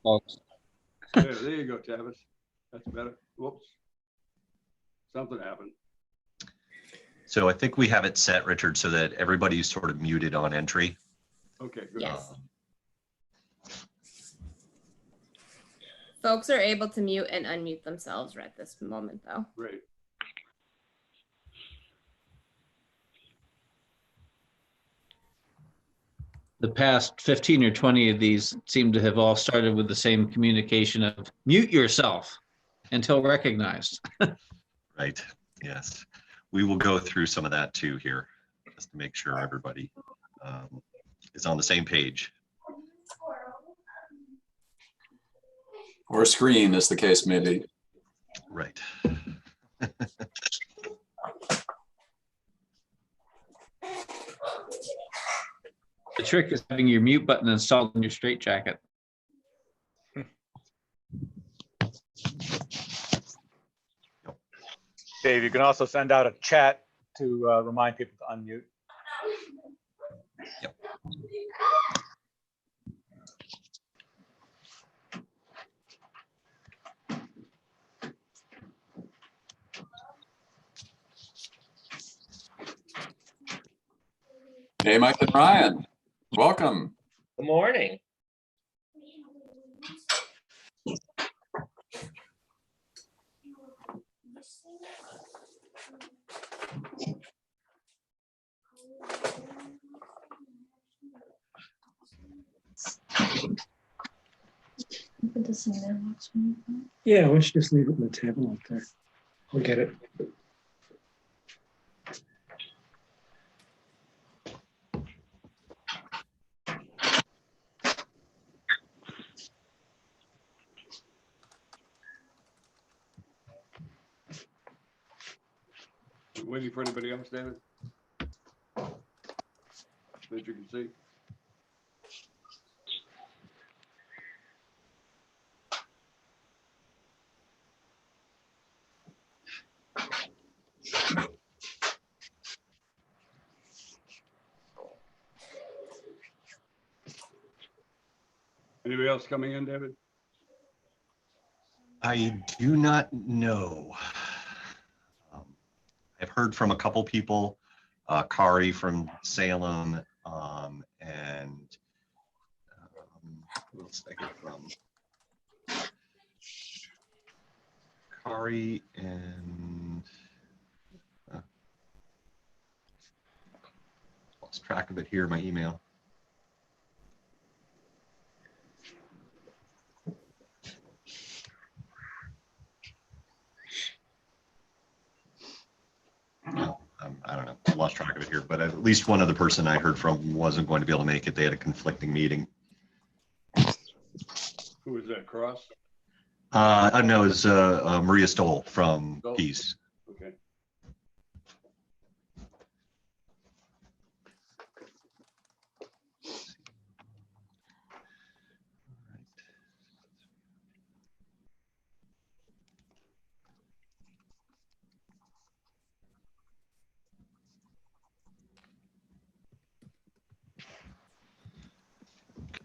folks. There you go, Tavis. That's better. Whoops. Something happened. So I think we have it set, Richard, so that everybody's sort of muted on entry. Okay, good. Yes. Um, Folks are able to mute and unmute themselves right this moment, though. Great. The past 15 or 20 of these seem to have all started with the same communication of mute yourself until recognized. Right, yes. We will go through some of that too here, just to make sure everybody is on the same page. Or screen, as the case may be. Right. The trick is having your mute button installed in your straitjacket. Dave, you can also send out a chat to remind people to unmute. Yep. Hey, Mike and Ryan, welcome. Good morning. Yeah, let's just leave it on the table up there. We'll get it. Waiting for anybody else, David? That you can see. Anybody else coming in, David? I do not know. I've heard from a couple people, Kari from Salem, and who else did I get from? Kari and lost track of it here in my email. I don't know, I lost track of it here, but at least one other person I heard from wasn't going to be able to make it. They had a conflicting meeting. Who was that, Cross? I know it was Maria Stoll from Stoll? Peace. Okay.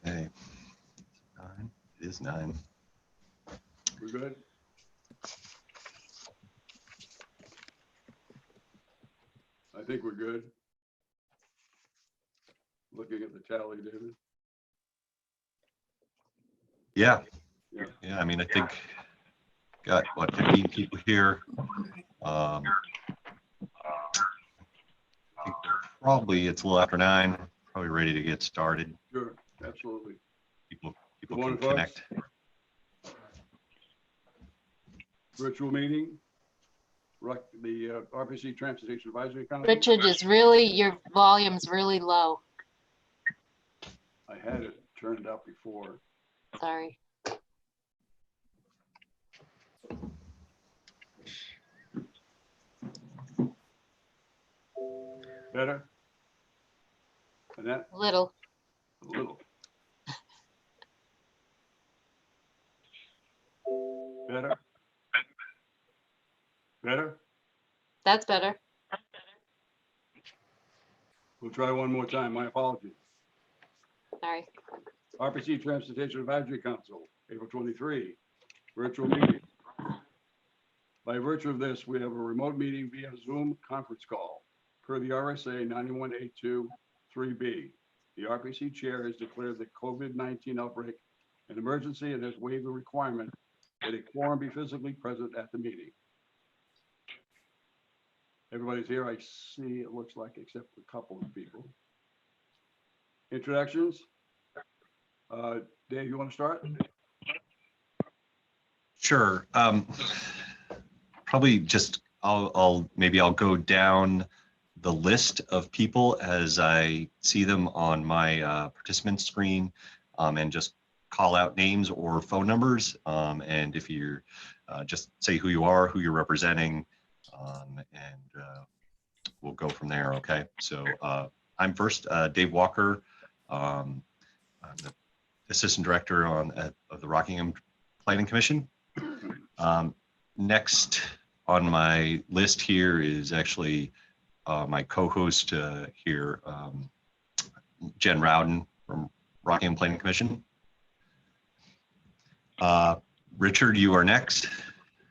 Okay. 9. It is 9. We're good? I think we're good. Looking at the tally, David. Yeah. Yeah. Yeah, I mean, I think got what, 15 people here. I think probably it's a little after 9, probably ready to get started. Sure, absolutely. People Good can morning, folks. connect. Virtual meeting. The RPC Transportation Advisory Council. Richard is really, your volume's really low. I had it turned up before. Sorry. Better? Annette? Little. A little. Better? Better? That's better. We'll try one more time. My apologies. Sorry. RPC Transportation Advisory Council, April 23, virtual meeting. By virtue of this, we have a remote meeting via Zoom conference call per the RSA 9182(3)B. The RPC chair has declared the COVID-19 outbreak an emergency and has waived the requirement that a quorum be physically present at the meeting. Everybody's here, I see, it looks like, except a couple of people. Introductions? Dave, you want to start? Sure. Probably just maybe I'll go down the list of people as I see them on my participant screen, and just call out names or phone numbers. And if you're just say who you are, who you're representing, and we'll go from there. Okay. So I'm first, Dave Walker. I'm the Assistant Director of the Rockingham Planning Commission. Next on my list here is actually my co-host here, Jen Rowden from Rockingham Planning Commission. Richard, you are next.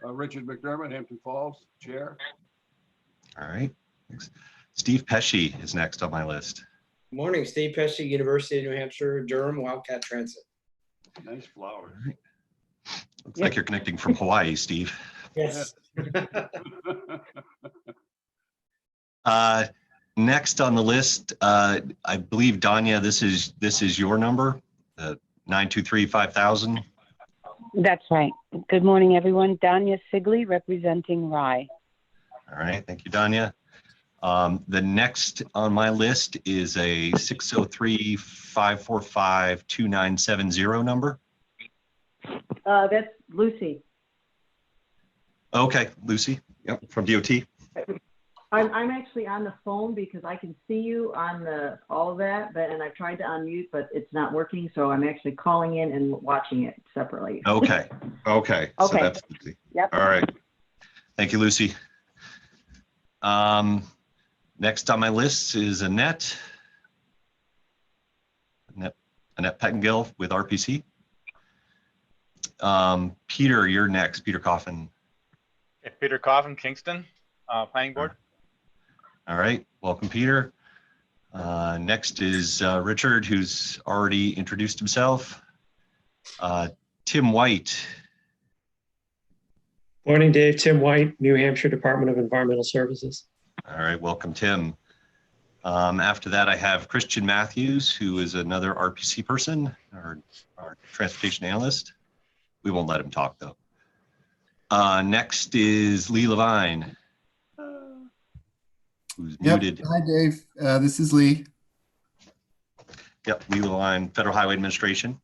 Richard McDermott, Hampton Falls, Chair. All right. Thanks. Steve Pesci is next on my list. Morning, Steve Pesci, University of New Hampshire, Durham, Wildcat Transit. Nice flower. All right. Looks like you're connecting from Hawaii, Steve. Yes. Next on the list, I believe, Danya, this is your number, 923-5000. That's right. Good morning, everyone. Danya Sigley, representing Rye. All right, thank you, Danya. The next on my list is a 603-545-2970 number. That's Lucy. Okay, Lucy, yep, from DOT. I'm actually on the phone because I can see you on all of that, and I've tried to unmute, but it's not working. So I'm actually calling in and watching it separately. Okay. So that's Lucy. Yep. All right. Thank you, Lucy. Next on my list is Annette Pettengill with RPC. Peter, you're next. Peter Coffin. Okay, Peter Coffin, Kingston, Planning Board. All right, welcome, Peter. Next is Richard, who's already introduced himself. Tim White. Morning, Dave. Tim White, New Hampshire Department of Environmental Services. All right, welcome, Tim. After that, I have Christian Matthews, who is another RPC person, our transportation analyst. We won't let him talk, though. Next is Lee Levine, who's muted. Hi, Dave. This is Lee. Yep, Lee Levine, Federal Highway Administration.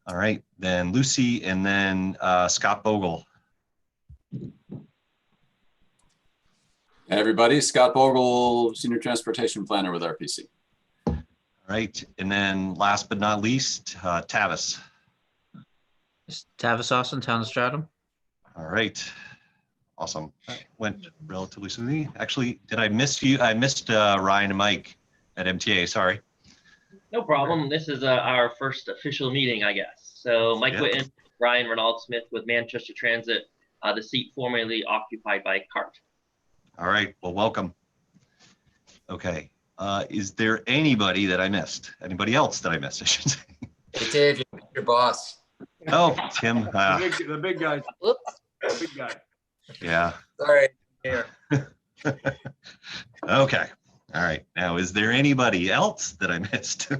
All right, then Lucy, and then Scott Bogle. Hey, everybody, Scott Bogle, Senior Transportation Planner with RPC. All right, and then last but not least, Tavis. Tavis Austin, Town of Stratham. All right, awesome. That went relatively smoothly. Actually, did I miss you? I missed Ryan and Mike at MTA, sorry. No problem. This is our first official meeting, I guess. So Mike Whitten, Ryan Renaud Smith with Manchester Transit, the seat formerly occupied by CART. All right, well, welcome. Okay, is there anybody that I missed? Anybody else that I missed, I should say? Hey, Dave, your boss. Oh, Tim. The big guy. Whoops. The big guy. Yeah. Sorry. Here. Okay. All right. Now, is there anybody else that I missed?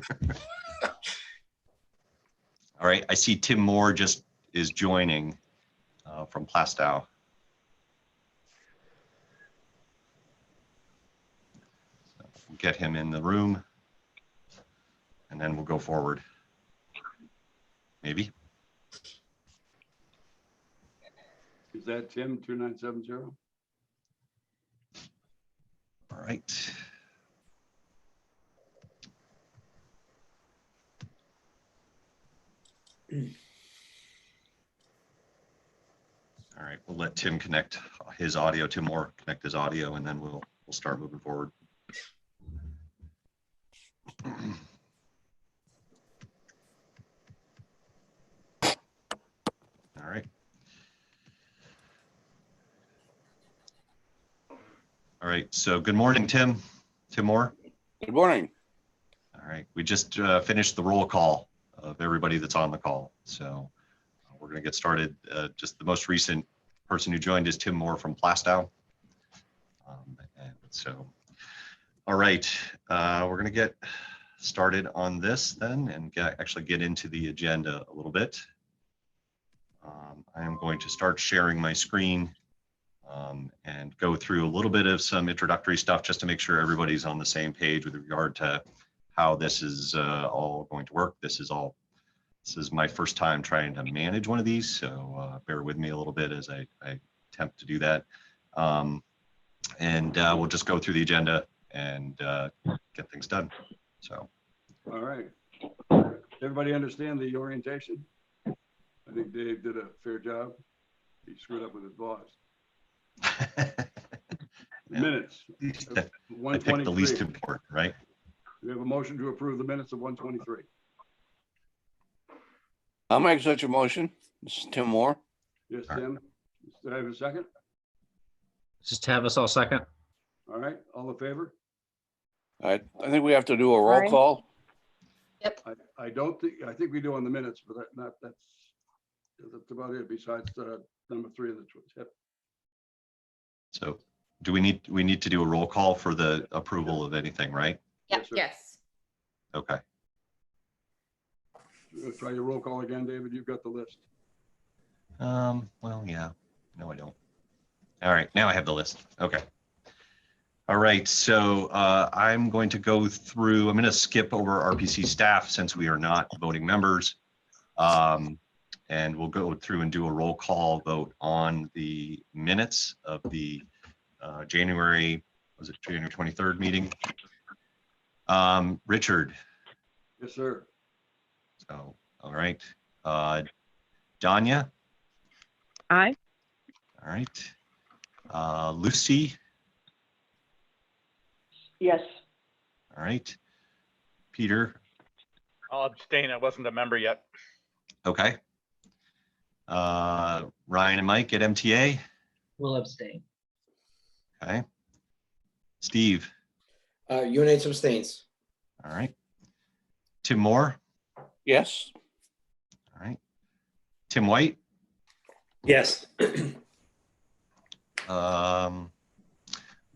All right. I see Tim Moore just is joining from Plastow. So we'll get him in the room, and then we'll go forward. Maybe. Is that Tim 2970? All right. All right, we'll let Tim connect his audio, Tim Moore connect his audio, and then we'll start moving forward. right. All right, so good morning, Tim. Tim Moore. Good morning. All right, we just finished the roll call of everybody that's on the call. So we're gonna get started. Just the most recent person who joined is Tim Moore from Plastow. And so, all right, we're gonna get started on this then and actually get into the agenda a little bit. I am going to start sharing my screen and go through a little bit of some introductory stuff just to make sure everybody's on the same page with regard to how this is all going to work. This is my first time trying to manage one of these, so bear with me a little bit as I attempt to do that. And we'll just go through the agenda and get things done. So. All right. Everybody understand the orientation? I think Dave did a fair job. He screwed up with his boss. Minutes. I picked the least important, right? We have a motion to approve the minutes of 123. I'll make such a motion. This is Tim Moore. Yes, Tim. Do I have a second? This is Tavis, I'll second. All right, all in favor? I think we have to do a roll call. Yep. I think we do on the minutes, but that's about it besides number 3 of the tip. So do we need to do a roll call for the approval of anything, right? Yep. Yes. Okay. Try your roll call again, David. You've got the list. Well, yeah. No, I don't. All right, now I have the list. Okay. All right, so I'm going to go through, I'm going to skip over RPC staff since we are not voting members. And we'll go through and do a roll call vote on the minutes of the January 23rd meeting. Richard. Yes, sir. So, all right. Danya. Aye. All right. Lucy. Yes. All right. Peter. I'll abstain. I wasn't a member yet. Okay. Ryan and Mike at MTA. Will abstain. Okay. Steve. Units abstains. All right. Tim Moore. Yes. All right. Tim White. Yes.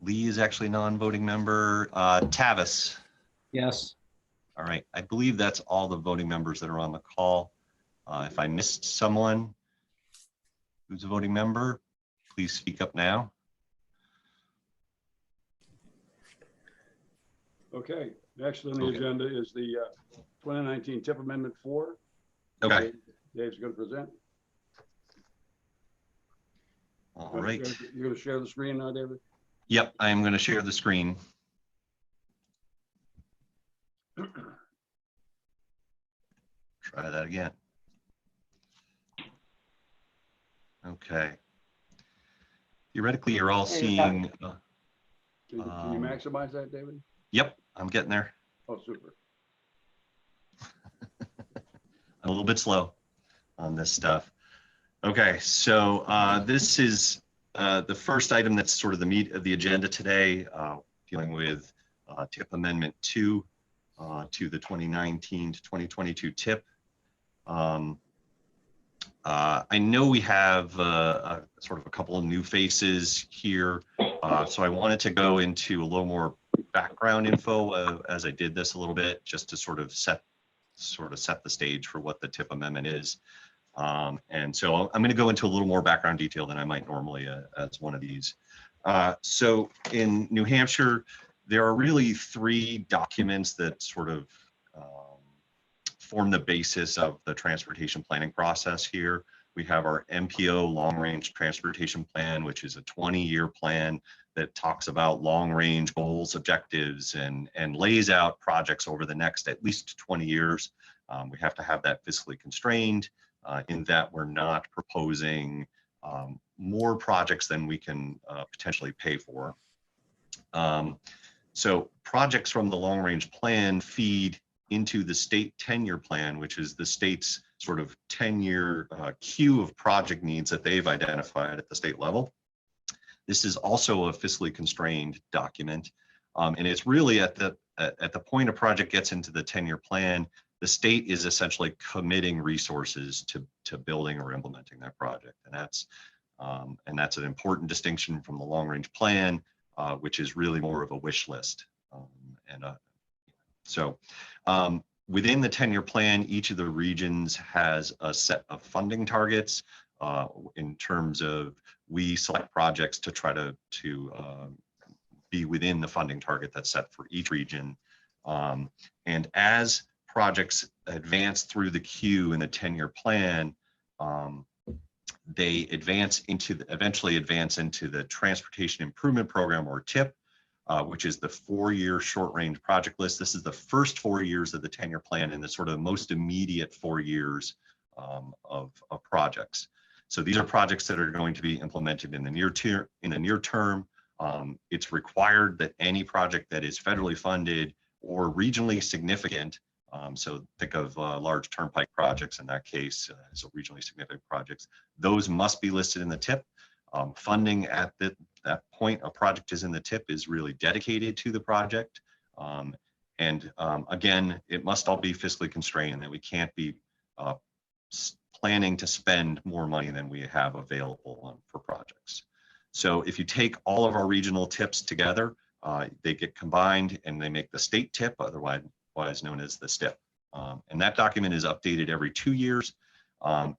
Lee is actually non-voting member. Tavis. Yes. All right. I believe that's all the voting members that are on the call. If I missed someone who's a voting member, please speak up now. Okay. Next on the agenda is the 2019 TIP Amendment 4. Okay. Dave's going to present. All right. You're going to share the screen now, David? Yep, I am going to share the screen. Try that again. Okay. Theoretically, you're all seeing. Can you maximize that, David? Yep, I'm getting there. Oh, super. I'm a little bit slow on this stuff. Okay, so this is the first item that's sort of the meat of the agenda today, dealing with TIP Amendment 2 to the 2019 to 2022 TIP. I know we have sort of a couple of new faces here, so I wanted to go into a little more background info as I did this a little bit, just to sort of set the stage for what the TIP amendment is. And so I'm going to go into a little more background detail than I might normally as one of these. So in New Hampshire, there are really 3 documents that sort of form the basis of the transportation planning process here. We have our MPO long-range transportation plan, which is a 20-year plan that talks about long-range goals, objectives, and lays out projects over the next at least 20 years. We have to have that fiscally constrained in that we're not proposing more projects than we can potentially pay for. So projects from the long-range plan feed into the state 10-year plan, which is the state's sort of 10-year queue of project needs that they've identified at the state level. This is also a fiscally constrained document, and it's really at the point a project gets into the 10-year plan, the state is essentially committing resources to building or implementing that project, and that's an important distinction from the long-range plan, which is really more of a wish list. Within the 10-year plan, each of the regions has a set of funding targets in terms of we select projects to try to be within the funding target that's set for each region. And as projects advance through the queue in the 10-year plan, they eventually advance into the Transportation Improvement Program, or TIP, which is the 4-year short-range project list. This is the first 4 years of the 10-year plan and the sort of most immediate 4 years of projects. So these are projects that are going to be implemented in the near term. It's required that any project that is federally funded or regionally significant, so think of large turnpike projects in that case, so regionally significant projects, those must be listed in the TIP. Funding at that point a project is in the TIP is really dedicated to the project. Again, it must all be fiscally constrained, and that we can't be planning to spend more money than we have available for projects. So if you take all of our regional TIPs together, they get combined and they make the state TIP, otherwise known as the STIP. And that document is updated every 2 years.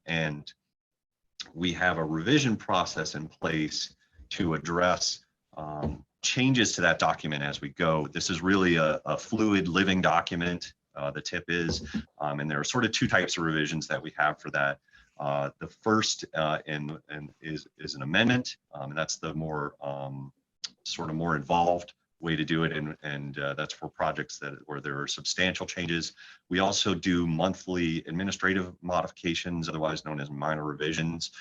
And we have a revision process in place to address changes to that document as we go. This is really a fluid living document, the TIP is, and there are sort of 2 types of revisions that we have for that. The first is an amendment, and that's the more sort of more involved way to do it, and that's for projects where there are substantial changes. We also do monthly administrative modifications, otherwise known as minor revisions.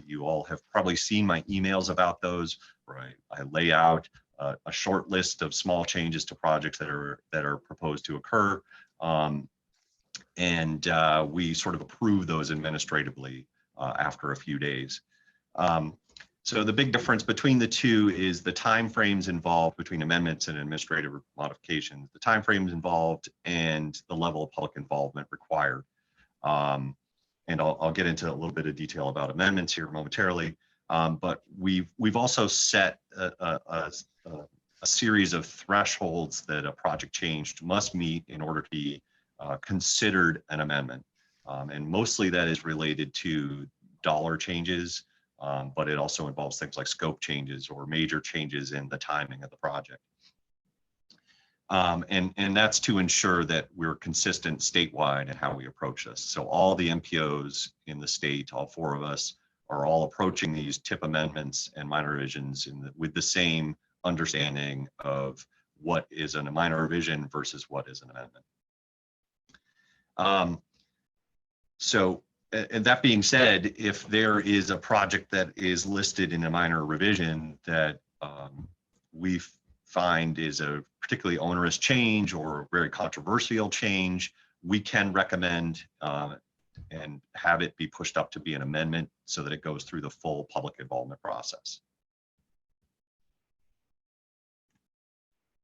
You all have probably seen my emails about those, where I lay out a short list of small changes to projects that are proposed to occur, and we sort of approve those administratively after a few days. So the big difference between the two is the timeframes involved between amendments and administrative modifications, the timeframes involved and the level of public involvement required. And I'll get into a little bit of detail about amendments here momentarily, but we've also set a series of thresholds that a project change must meet in order to be considered an amendment. And mostly that is related to dollar changes, but it also involves things like scope changes or major changes in the timing of the project. And that's to ensure that we're consistent statewide in how we approach this. So all the MPOs in the state, all 4 of us, are all approaching these TIP amendments and minor revisions with the same understanding of what is a minor revision versus what is an amendment. And that being said, if there is a project that is listed in a minor revision that we find is a particularly onerous change or very controversial change, we can recommend and have it be pushed up to be an amendment so that it goes through the full public involvement process.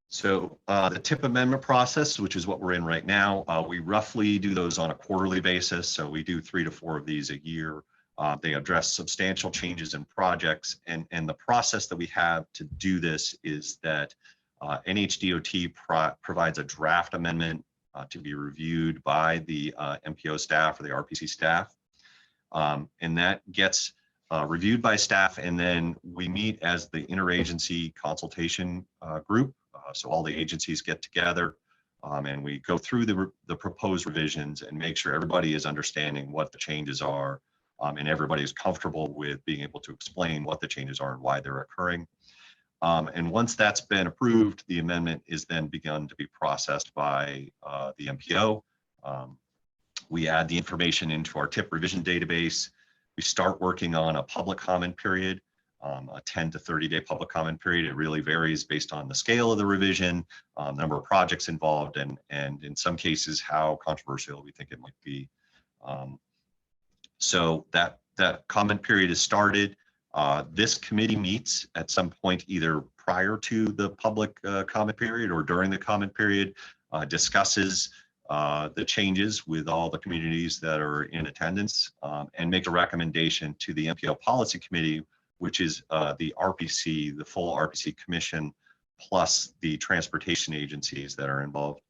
So the TIP amendment process, which is what we're in right now, we roughly do those on a quarterly basis. So we do 3 to 4 of these a year. They address substantial changes in projects. And the process that we have to do this is that NHDOT provides a draft amendment to be reviewed by the MPO staff or the RPC staff. And that gets reviewed by staff, and then we meet as the interagency consultation group. So all the agencies get together and we go through the proposed revisions and make sure everybody is understanding what the changes are, and everybody is comfortable with being able to explain what the changes are and why they're occurring. And once that's been approved, the amendment is then begun to be processed by the MPO. We add the information into our TIP revision database. We start working on a public comment period. a 10 to 30-day public comment period. It really varies based on the scale of the revision, number of projects involved, and in some cases, how controversial we think it might be. So that comment period is started. This committee meets at some point either prior to the public comment period or during the comment period, discusses the changes with all the communities that are in attendance, and make a recommendation to the MPO Policy Committee, which is the RPC, the full RPC Commission, plus the transportation agencies that are involved.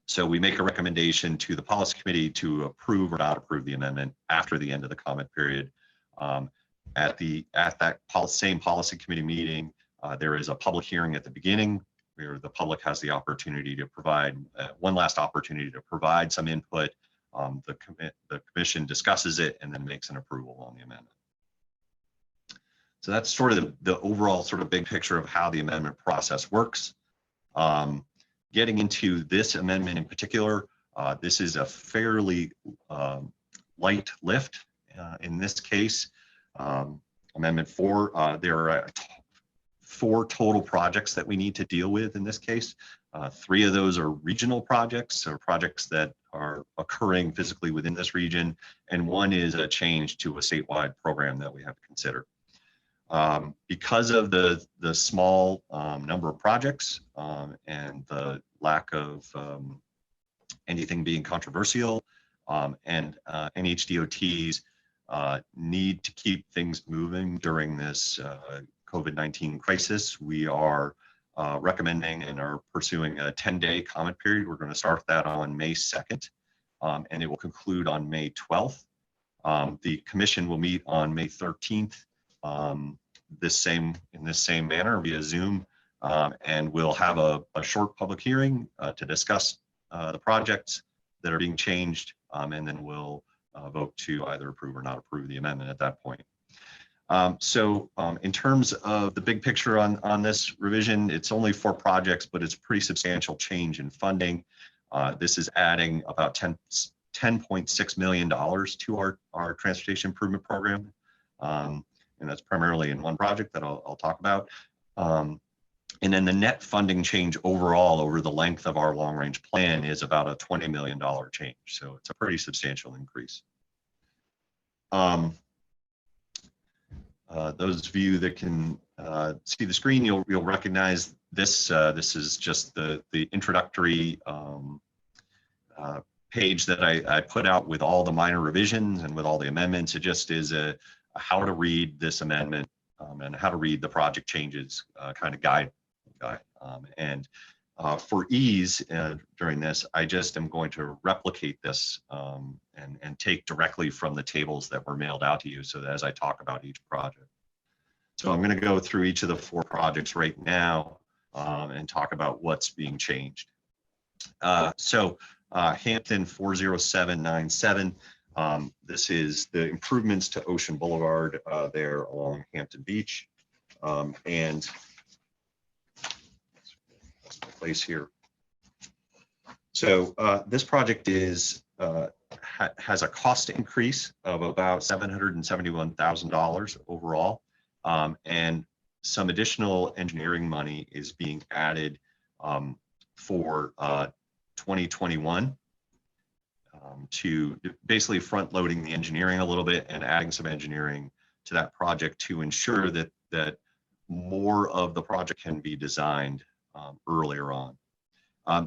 So we make a recommendation to the Policy Committee to approve or not approve the amendment after the end of the comment period. At that same Policy Committee meeting, there is a public hearing at the beginning where the public has the opportunity to provide one last opportunity to provide some input. The commission discusses it and then makes an approval on the amendment. So that's sort of the overall sort of big picture of how the amendment process works. Getting into this amendment in particular, this is a fairly light lift in this case. Amendment 4, there are 4 total projects that we need to deal with in this case. 3 of those are regional projects, or projects that are occurring physically within this region, and 1 is a change to a statewide program that we have to consider. Because of the small number of projects and the lack of anything being controversial, and NHDOTs need to keep things moving during this COVID-19 crisis, we are recommending and are pursuing a 10-day comment period. We're going to start that on May 2nd, and it will conclude on May 12th. The commission will meet on May 13th. In this same manner via Zoom, and we'll have a short public hearing to discuss the projects that are being changed, and then we'll vote to either approve or not approve the amendment at that point. So in terms of the big picture on this revision, it's only 4 projects, but it's a pretty substantial change in funding. This is adding about $10.6 million to our transportation improvement program. And that's primarily in 1 project that I'll talk about. And then the net funding change overall over the length of our long range plan is about a $20 million change. So it's a pretty substantial increase. Those of you that can see the screen, you'll recognize this. This is just the introductory page that I put out with all the minor revisions and with all the amendments. It just is a how to read this amendment and how to read the project changes kind of guide. And for ease during this, I just am going to replicate this and take directly from the tables that were mailed out to you, so that as I talk about each project. So I'm going to go through each of the 4 projects right now and talk about what's being changed. So Hampton 40797. This is the improvements to Ocean Boulevard there along Hampton Beach. And that's my place here. So this project is has a cost increase of about $771,000 overall. And some additional engineering money is being added for 2021. To basically front loading the engineering a little bit and adding some engineering to that project to ensure that more of the project can be designed earlier on.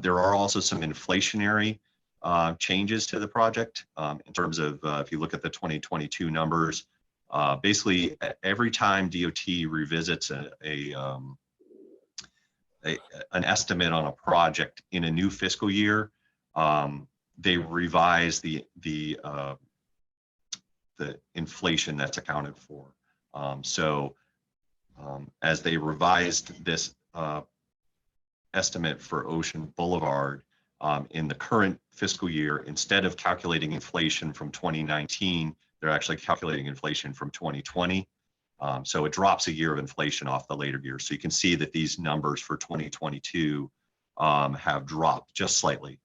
There are also some inflationary changes to the project in terms of if you look at the 2022 numbers, basically every time DOT revisits an estimate on a project in a new fiscal year, they revise the inflation that's accounted for. As they revised this estimate for Ocean Boulevard in the current fiscal year, instead of calculating inflation from 2019, they're actually calculating inflation from 2020. So it drops a year of inflation off the later years. So you can see that these numbers for 2022 have dropped just slightly.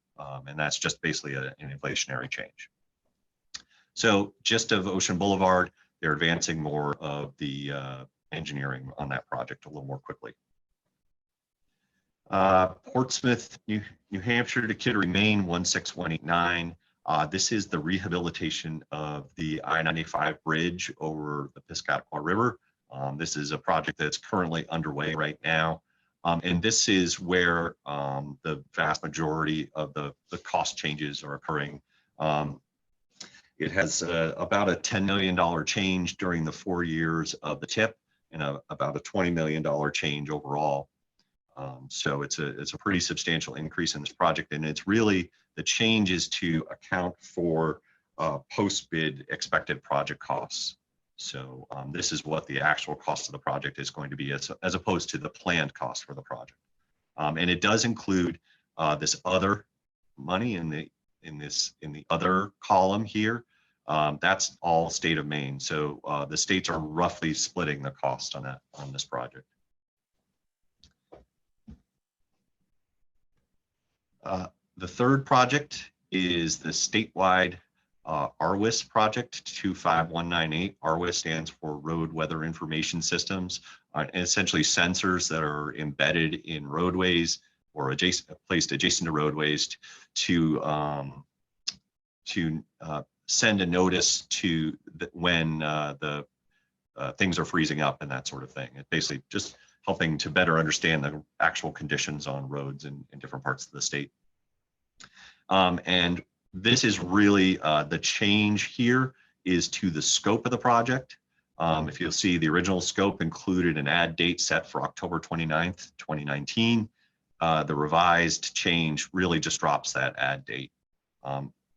And that's just basically an inflationary change. So gist of Ocean Boulevard, they're advancing more of the engineering on that project a little more quickly. Portsmouth, New Hampshire to Kittery, Maine, 16189. This is the rehabilitation of the I-95 bridge over the Piscataqua River. This is a project that's currently underway right now. And this is where the vast majority of the cost changes are occurring. It has about a $10 million change during the 4 years of the TIP and about a $20 million change overall. So it's a pretty substantial increase in this project, and it's really the change is to account for post-bid expected project costs. So this is what the actual cost of the project is going to be as opposed to the planned cost for the project. And it does include this other money in the other column here. That's all state of Maine. So the states are roughly splitting the cost on this project. The third project is the statewide RWIS project 25198. RWIS stands for Road Weather Information Systems, and essentially sensors that are embedded in roadways or placed adjacent to roadways to send a notice to when the things are freezing up and that sort of thing. It basically just helping to better understand the actual conditions on roads in different parts of the state. And this is really the change here is to the scope of the project. If you'll see, the original scope included an add date set for October 29th, 2019. The revised change really just drops that add date.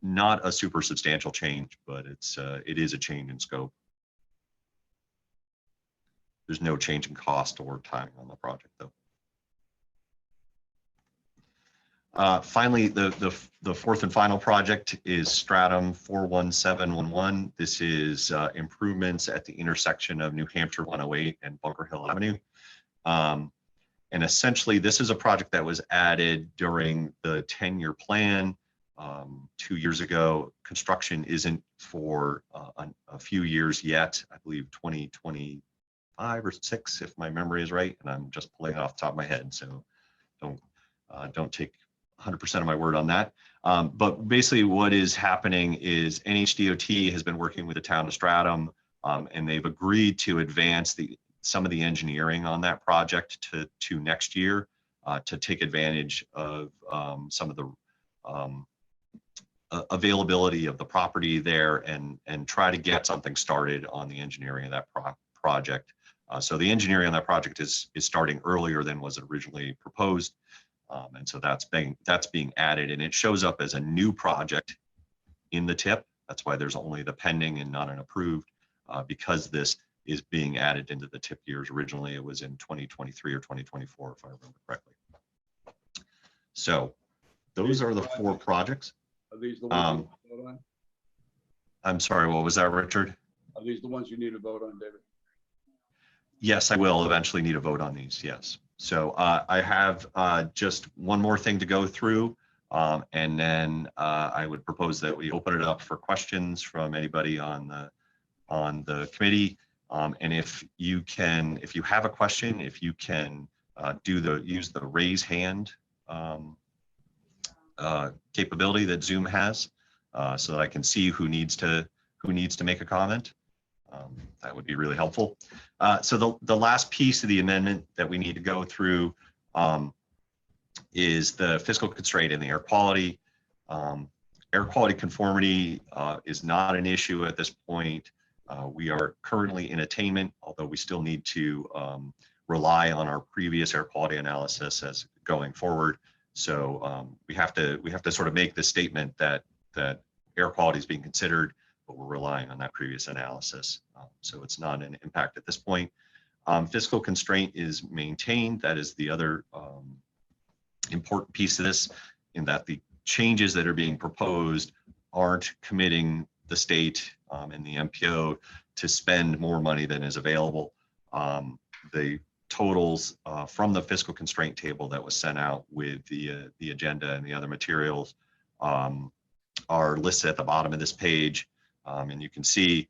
Not a super substantial change, but it is a change in scope. There's no change in cost or timing on the project, though. Finally, the fourth and final project is Stratum 41711. This is improvements at the intersection of New Hampshire 108 and Bunker Hill Avenue. And essentially, this is a project that was added during the 10-year plan 2 years ago. Construction isn't for a few years yet, I believe 2025 or 6, if my memory is right, and I'm just pulling it off the top of my head, so don't take 100% of my word on that. But basically what is happening is NHDOT has been working with the town of Stratham, and they've agreed to advance some of the engineering on that project to next year to take advantage of some of the availability of the property there and try to get something started on the engineering of that project. So the engineering on that project is starting earlier than was originally proposed. And so that's being added, and it shows up as a new project in the TIP. That's why there's only the pending and not an approved, because this is being added into the TIP years. Originally, it was in 2023 or 2024, if I remember correctly. So those are the 4 projects. Are these the ones you need to vote on? I'm sorry, what was that, Richard? Are these the ones you need to vote on, David? Yes, I will eventually need a vote on these, yes. So I have just one more thing to go through, and then I would propose that we open it up for questions from anybody on the committee. And if you have a question, if you can use the raise hand capability that Zoom has, so that I can see who needs to make a comment. That would be really helpful. So the last piece of the amendment that we need to go through is the fiscal constraint and the air quality. Air quality conformity is not an issue at this point. We are currently in attainment, although we still need to rely on our previous air quality analysis as going forward. So we have to sort of make the statement that air quality is being considered, but we're relying on that previous analysis. So it's not an impact at this point. Fiscal constraint is maintained. That is the other important piece of this, in that the changes that are being proposed aren't committing the state and the MPO to spend more money than is available. The totals from the fiscal constraint table that was sent out with the agenda and the other materials are listed at the bottom of this page. And you can see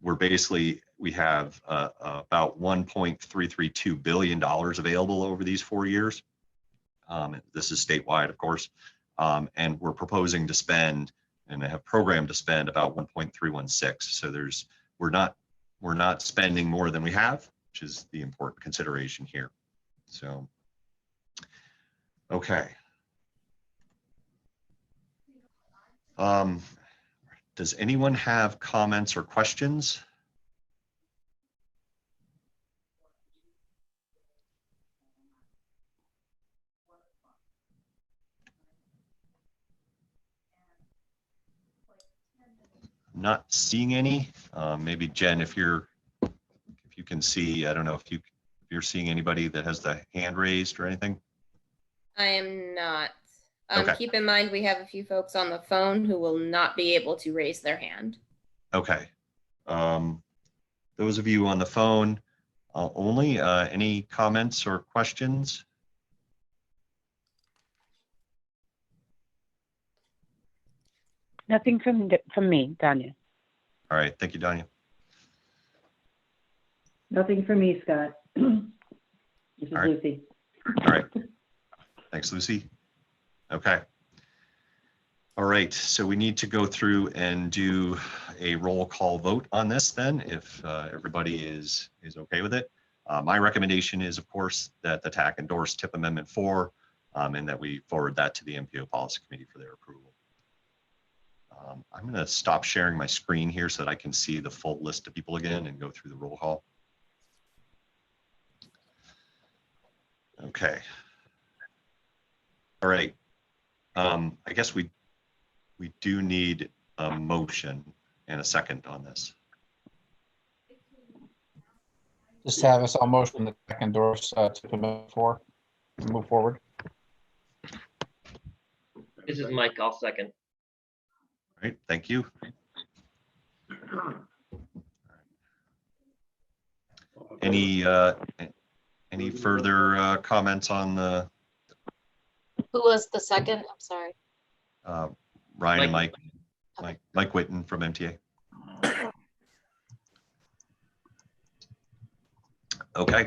we're basically, we have about $1.332 billion available over these 4 years. This is statewide, of course. And we're proposing to spend, and I have programmed to spend about 1.316. So we're not spending more than we have, which is the important consideration here. So, okay. Does anyone have comments or questions? I'm not seeing any. Maybe Jen, if you can see, I don't know if you're seeing anybody that has the hand raised or anything. I am not. Okay. Keep in mind, we have a few folks on the phone who will not be able to raise their hand. Okay. Those of you on the phone only, any comments or questions? Nothing from me, Danya. All right. Thank you, Danya. Nothing for me, Scott. This is All right. Lucy. All right. Thanks, Lucy. Okay. All right. So we need to go through and do a roll call vote on this then, if everybody is okay with it. My recommendation is, of course, that the TAC endorse TIP Amendment 4 and that we forward that to the MPO Policy Committee for their approval. I'm going to stop sharing my screen here so that I can see the full list of people again and go through the roll call. Okay. All right. I guess we do need a motion and a second on this. Just have us all motion that TAC endorse TIP Amendment 4 and move forward. This is Mike. I'll second. All right, thank you. Any further comments on the Who was the second? I'm sorry. Ryan and Mike Whitten from MTA. Okay.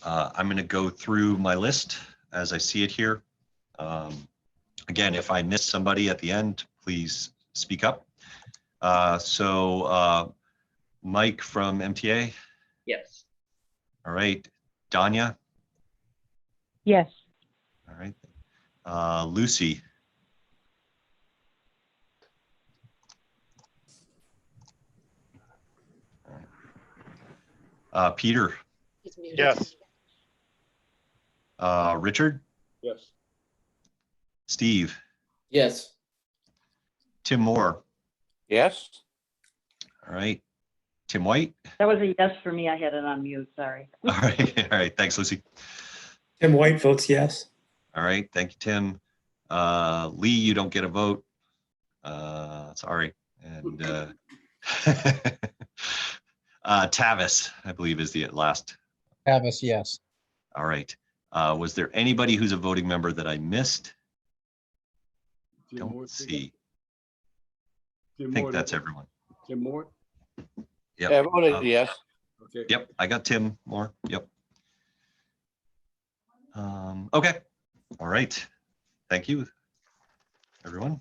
I'm going to go through my list as I see it here. Again, if I miss somebody at the end, please speak up. Mike from MTA. Yes. All right. Danya. Yes. All right. Lucy. Peter. Yes. Richard. Yes. Steve. Yes. Tim Moore. Yes. All right. Tim White. That was a yes for me. I had it on mute, sorry. All right. All right. Thanks, Lucy. Tim White votes yes. All right. Thank you, Tim. Lee, you don't get a vote. Sorry. And Tavis, I believe, is the last. Tavis, yes. All right. Was there anybody who's a voting member that I missed? Don't see. I think that's everyone. Tim Moore? Yep. Yeah, I voted yes. Okay. Yep, I got Tim Moore. Yep. Okay. All right. Thank you, everyone.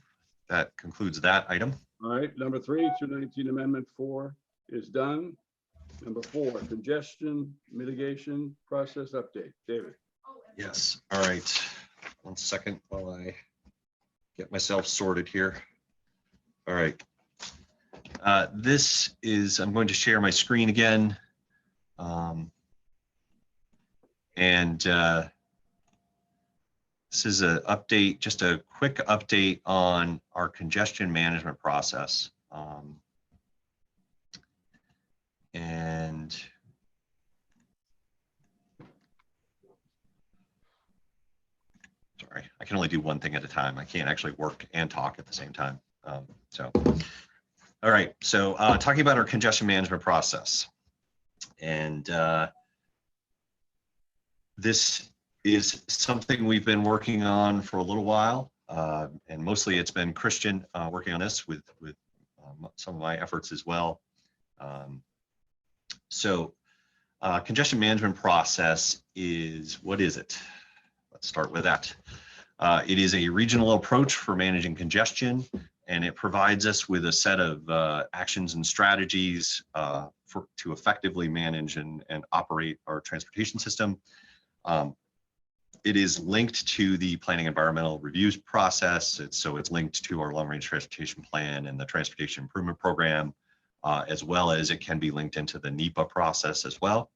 That concludes that item. All right, number 3, 219 Amendment 4 is done. Number 4, congestion mitigation process update. David. Yes. All right. 1 second while I get myself sorted here. All right. This is, I'm going to share my screen again. This is an update, just a quick update on our congestion management process. Sorry, I can only do one thing at a time. I can't actually work and talk at the same time. All right, so talking about our congestion management process. And this is something we've been working on for a little while. And mostly it's been Christian working on this with some of my efforts as well. So congestion management process is, what is it? Let's start with that. It is a regional approach for managing congestion, and it provides us with a set of actions and strategies to effectively manage and operate our transportation system. It is linked to the planning environmental reviews process. So it's linked to our long-range transportation plan and the transportation improvement program, as well as it can be linked into the NEPA process as well.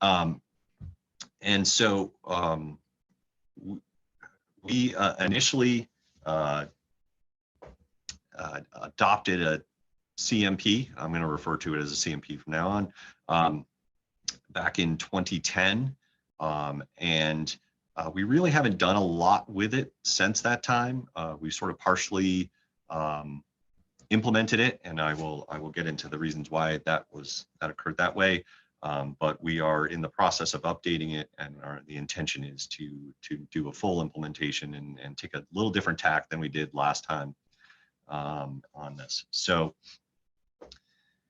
And so we initially adopted a CMP. I'm going to refer to it as a CMP from now on, back in 2010. And we really haven't done a lot with it since that time. We sort of partially implemented it, and I will get into the reasons why that occurred that way. But we are in the process of updating it, and the intention is to do a full implementation and take a little different tack than we did last time on this. So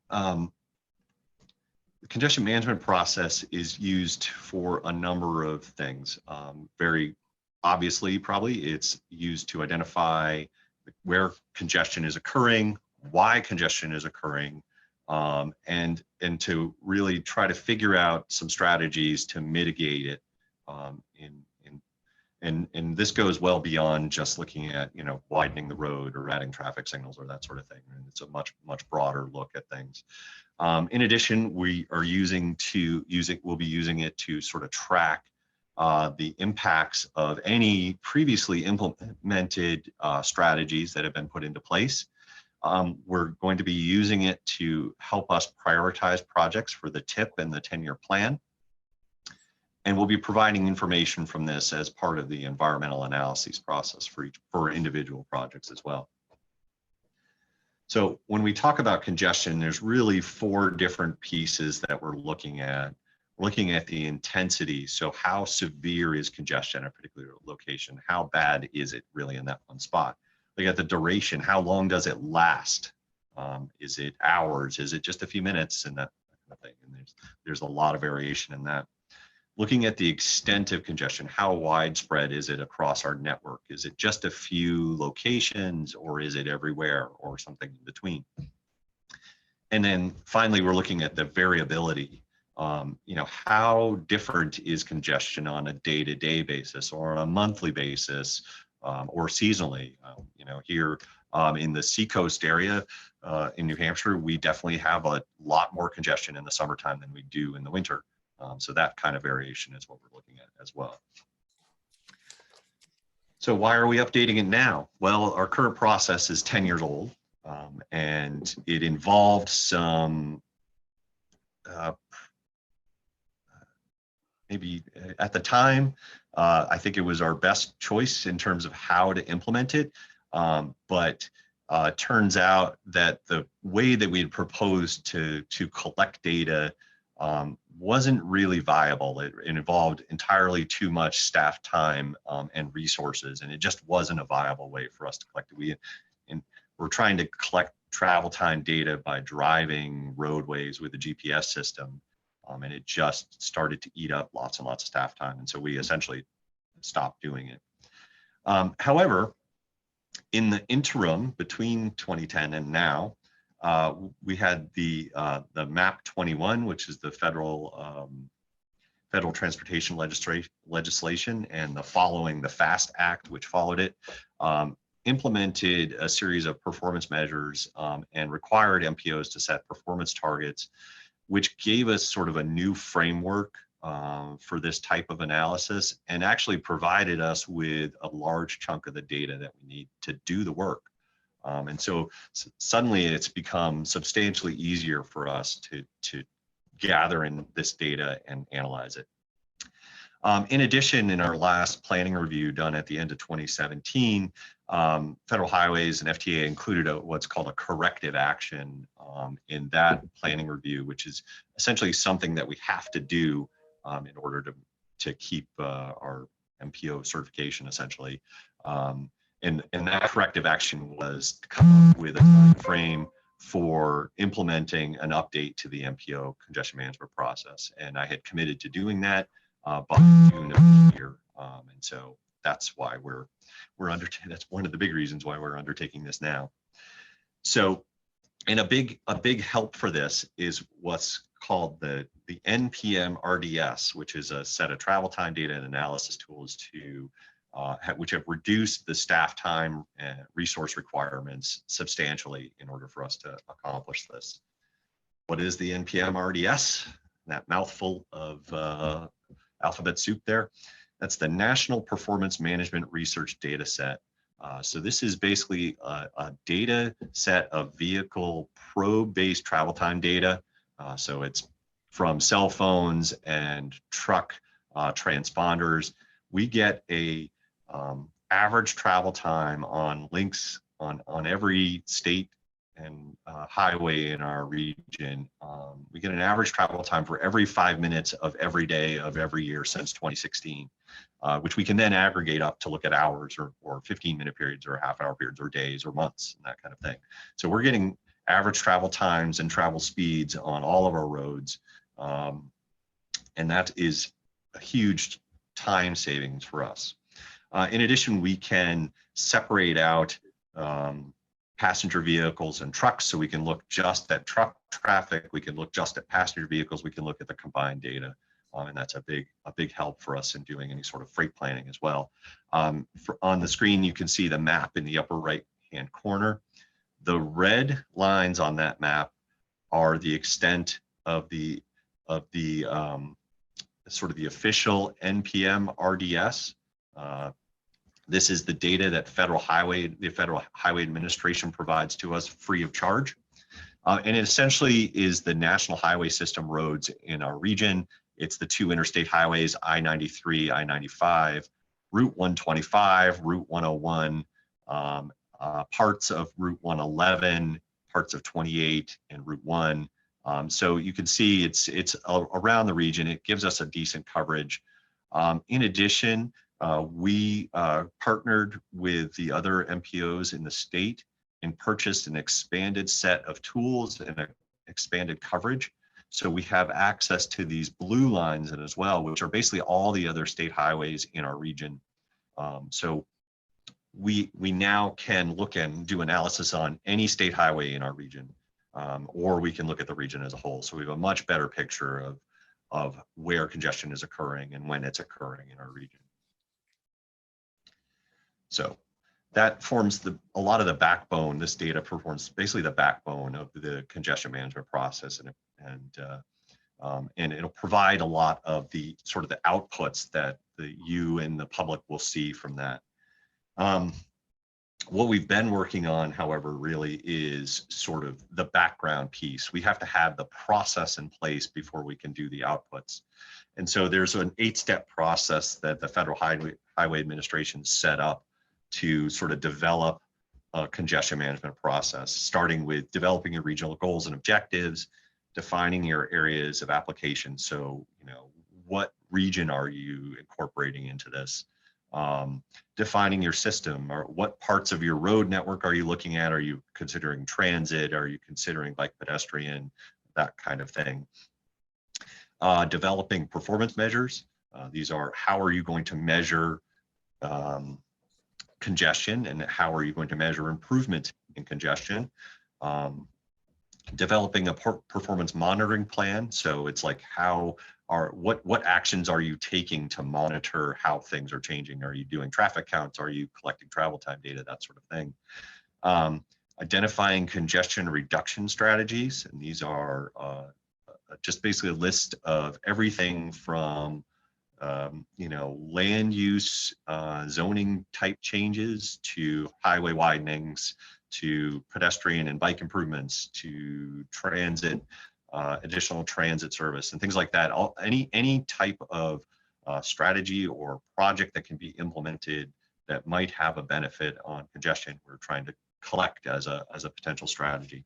the congestion management process is used for a number of things. Very obviously, probably, it's used to identify where congestion is occurring, why congestion is occurring, and to really try to figure out some strategies to mitigate it. And this goes well beyond just looking at, widening the road or adding traffic signals or that sort of thing. And it's a much broader look at things. In addition, we are we'll be using it to sort of track the impacts of any previously implemented strategies that have been put into place. We're going to be using it to help us prioritize projects for the TIP and the 10-year plan. And we'll be providing information from this as part of the environmental analysis process for individual projects as well. So when we talk about congestion, there's really 4 different pieces that we're looking at. We're looking at the intensity. So how severe is congestion at a particular location? How bad is it really in that one spot? We got the duration. How long does it last? Is it hours? Is it just a few minutes? And that kind of thing. And there's a lot of variation in that. Looking at the extent of congestion, how widespread is it across our network? Is it just a few locations, or is it everywhere, or something in between? And then finally, we're looking at the variability. How different is congestion on a day-to-day basis, or on a monthly basis, or seasonally? Here in the Seacoast area in New Hampshire, we definitely have a lot more congestion in the summertime than we do in the winter. So that kind of variation is what we're looking at as well. So why are we updating it now? Well, our current process is 10 years old, and it involved some, maybe at the time, I think it was our best choice in terms of how to implement it. But turns out that the way that we had proposed to collect data wasn't really viable. It involved entirely too much staff time and resources, and it just wasn't a viable way for us to collect it. We're trying to collect travel time data by driving roadways with a GPS system, and it just started to eat up lots and lots of staff time, and so we essentially stopped doing it. However, in the interim between 2010 and now, we had the MAP 21, which is the federal transportation legislation, and the FAST Act, which followed it, implemented a series of performance measures and required MPOs to set performance targets, which gave us sort of a new framework for this type of analysis, and actually provided us with a large chunk of the data that we need to do the work. And so suddenly it's become substantially easier for us to gather in this data and analyze it. In addition, in our last planning review done at the end of 2017, Federal Highways and FTA included what's called a corrective action in that planning review, which is essentially something that we have to do in order to keep our MPO certification, essentially. And that corrective action was to come up with a time frame for implementing an update to the MPO congestion management process. And I had committed to doing that by June of this year. And so that's why we're that's one of the big reasons why we're undertaking this now. So, and a big help for this is what's called the NPM RDS, which is a set of travel time data and analysis tools to which have reduced the staff time and resource requirements substantially in order for us to accomplish this. What is the NPM RDS? That mouthful of alphabet soup there. That's the National Performance Management Research Data Set. So this is basically a data set of vehicle probe-based travel time data. So it's from cell phones and truck transponders. We get a average travel time on links on every state and highway in our region. We get an average travel time for every 5 minutes of every day of every year since 2016, which we can then aggregate up to look at hours or 15-minute periods or half-hour periods or days or months and that kind of thing. So we're getting average travel times and travel speeds on all of our roads. And that is a huge time savings for us. In addition, we can separate out passenger vehicles and trucks, so we can look just at truck traffic, we can look just at passenger vehicles, we can look at the combined data, and that's a big help for us in doing any sort of freight planning as well. On the screen, you can see the map in the upper right-hand corner. The red lines on that map are the extent of the sort of the official NPM RDS. This is the data that the Federal Highway Administration provides to us free of charge. And it essentially is the national highway system roads in our region. It's the 2 interstate highways, I-93, I-95, Route 125, Route 101, parts of Route 111, parts of 28 and Route 1. So you can see it's around the region. It gives us a decent coverage. In addition, we partnered with the other MPOs in the state and purchased an expanded set of tools and an expanded coverage. So we have access to these blue lines as well, which are basically all the other state highways in our region. So we now can look and do analysis on any state highway in our region, or we can look at the region as a whole. So we have a much better picture of where congestion is occurring and when it's occurring in our region. So that forms a lot of the backbone. This data performs basically the backbone of the congestion management process, and it'll provide a lot of the sort of the outputs that you and the public will see from that. What we've been working on, however, really is sort of the background piece. We have to have the process in place before we can do the outputs. And so there's an 8-step process that the Federal Highway Administration set up to sort of develop a congestion management process, starting with developing your regional goals and objectives, defining your areas of application. So, what region are you incorporating into this? Defining your system, or what parts of your road network are you looking at? Are you considering transit? Are you considering bike pedestrian? That kind of thing. Developing performance measures. These are, how are you going to measure congestion, and how are you going to measure improvement in congestion? Developing a performance monitoring plan. So it's like, what actions are you taking to monitor how things are changing? Are you doing traffic counts? Are you collecting travel time data? That sort of thing. Identifying congestion reduction strategies, and these are just basically a list of everything from land use, zoning type changes, to highway widenings, to pedestrian and bike improvements, to transit, additional transit service, and things like that. Any type of strategy or project that can be implemented that might have a benefit on congestion, we're trying to collect as a potential strategy.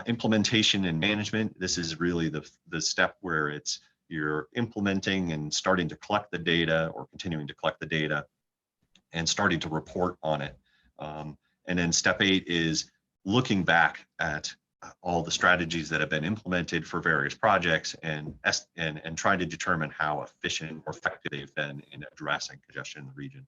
Implementation and management. This is really the step where you're implementing and starting to collect the data, or continuing to collect the data and starting to report on it. And then step 8 is looking back at all the strategies that have been implemented for various projects and trying to determine how efficient or effective they've been in addressing congestion in the region.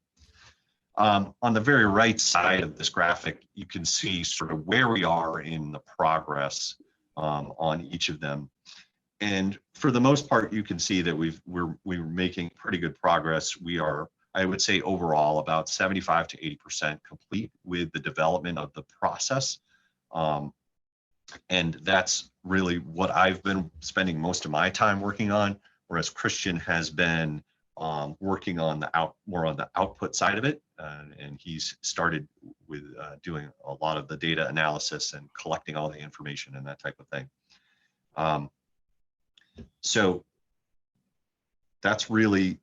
On the very right side of this graphic, you can see sort of where we are in the progress on each of them. And for the most part, you can see that we're making pretty good progress. We are, I would say, overall about 75 to 80% complete with the development of the process. And that's really what I've been spending most of my time working on, whereas Christian has been working on more on the output side of it, and he's started with doing a lot of the data analysis and collecting all the information and that type of thing. So that's really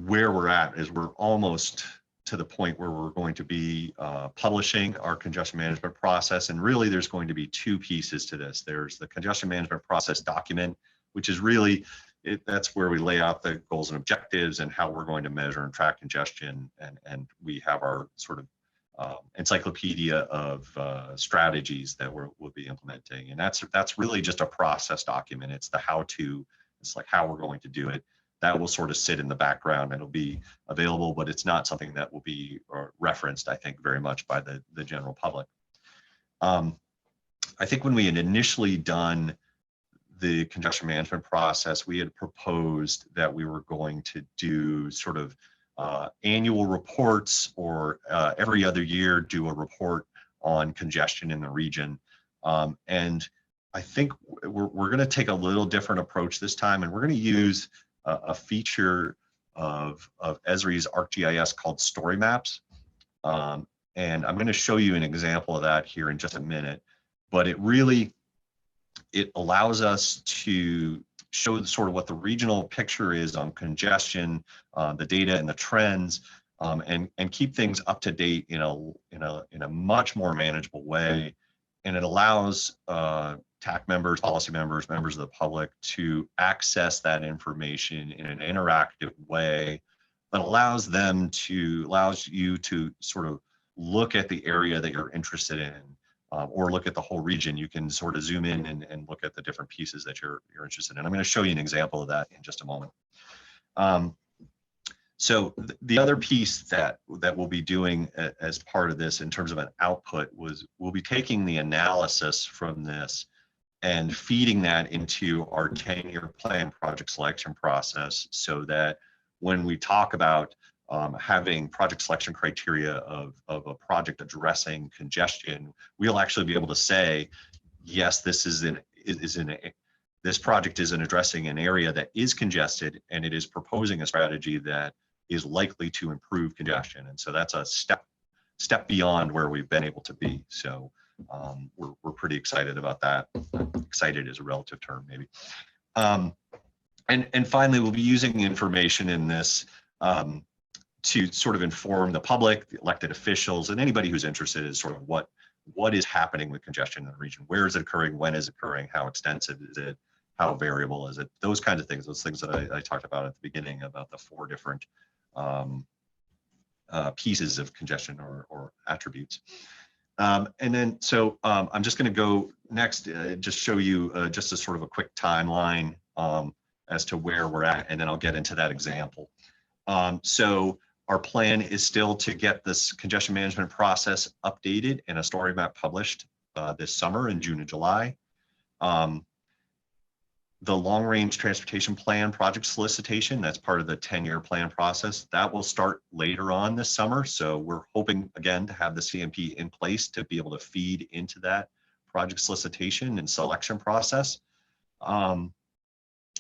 where we're at, is we're almost to the point where we're going to be publishing our congestion management process. And really there's going to be two pieces to this. There's the congestion management process document, which is really, that's where we lay out the goals and objectives and how we're going to measure and track congestion. And we have our sort of encyclopedia of strategies that we'll be implementing. And that's really just a process document. It's the how-to, it's like how we're going to do it. That will sort of sit in the background and it'll be available, but it's not something that will be referenced, I think, very much by the general public. I think when we had initially done the congestion management process, we had proposed that we were going to do sort of annual reports, or every other year do a report on congestion in the region. And I think we're going to take a little different approach this time, and we're going to use a feature of Esri's ArcGIS called story maps. And I'm going to show you an example of that here in just a minute, but it allows us to show sort of what the regional picture is on congestion, the data and the trends, and keep things up to date in a much more manageable way. And it allows TAC members, policy members, members of the public to access that information in an interactive way that allows you to sort of look at the area that you're interested in, or look at the whole region. You can sort of zoom in and look at the different pieces that you're interested in. I'm going to show you an example of that in just a moment. So the other piece that we'll be doing as part of this in terms of an output was we'll be taking the analysis from this and feeding that into our 10-year plan project selection process, so that when we talk about having project selection criteria of a project addressing congestion, we'll actually be able to say, yes, this project is addressing an area that is congested, and it is proposing a strategy that is likely to improve congestion. And so that's a step beyond where we've been able to be. So we're pretty excited about that. Excited is a relative term, maybe. And finally, we'll be using information in this to sort of inform the public, the elected officials, and anybody who's interested in sort of what is happening with congestion in the region. Where is it occurring? When is it occurring? How extensive is it? How variable is it? Those kinds of things, those things that I talked about at the beginning about the 4 different pieces of congestion or attributes. And then, so I'm just going to go next, just show you just a sort of a quick timeline as to where we're at, and then I'll get into that example. So our plan is still to get this congestion management process updated and a story map published this summer in June and July. The long-range transportation plan project solicitation, that's part of the 10-year plan process, that will start later on this summer. So we're hoping, again, to have the CMP in place to be able to feed into that project solicitation and selection process. And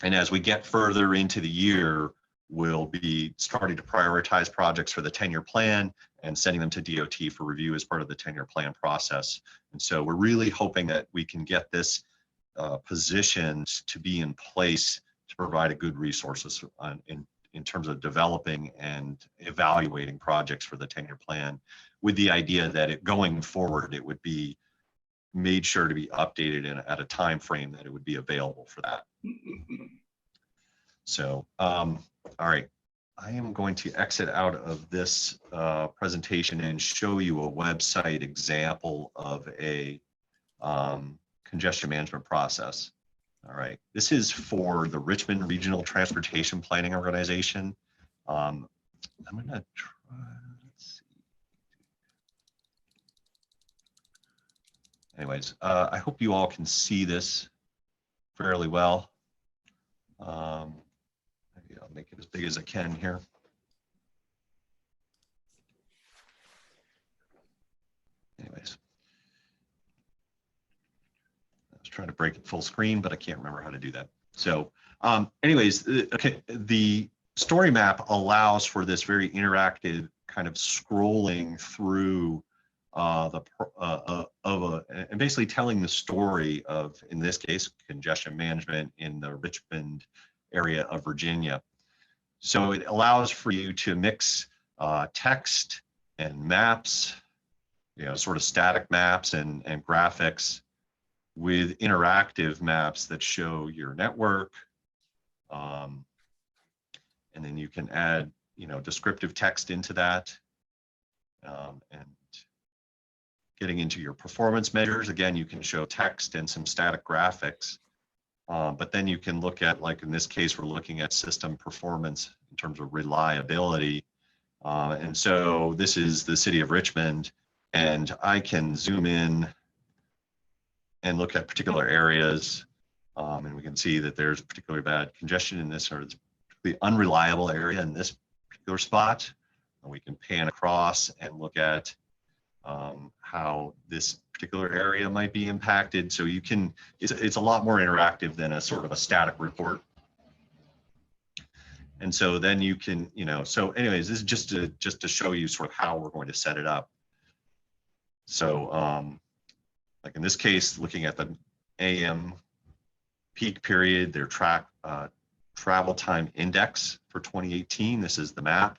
as we get further into the year, we'll be starting to prioritize projects for the 10-year plan and sending them to DOT for review as part of the 10-year plan process. And so we're really hoping that we can get this positioned to be in place to provide a good resources in terms of developing and evaluating projects for the 10-year plan, with the idea that going forward, it would be made sure to be updated at a time frame that it would be available for that. So, all right, I am going to exit out of this presentation and show you a website example of a congestion management process. All right, this is for the Richmond Regional Transportation Planning Organization. I'm gonna try, let's see. Anyways, I hope you all can see this fairly well. Maybe I'll make it as big as I can here. Anyways, I was trying to break it full screen, but I can't remember how to do that. So anyways, okay, the story map allows for this very interactive kind of scrolling through and basically telling the story of, in this case, congestion management in the Richmond area of Virginia. So it allows for you to mix text and maps, sort of static maps and graphics with interactive maps that show your network. And then you can add, descriptive text into that. And getting into your performance measures, again, you can show text and some static graphics. But then you can look at, like in this case, we're looking at system performance in terms of reliability. And so this is the city of Richmond, and I can zoom in and look at particular areas. And we can see that there's particularly bad congestion in this, or it's particularly unreliable area in this particular spot. And we can pan across and look at how this particular area might be impacted. So you can, it's a lot more interactive than a sort of a static report. And so then you can, so anyways, this is just to show you sort of how we're going to set it up. So like in this case, looking at the AM peak period, their travel time index for 2018, this is the map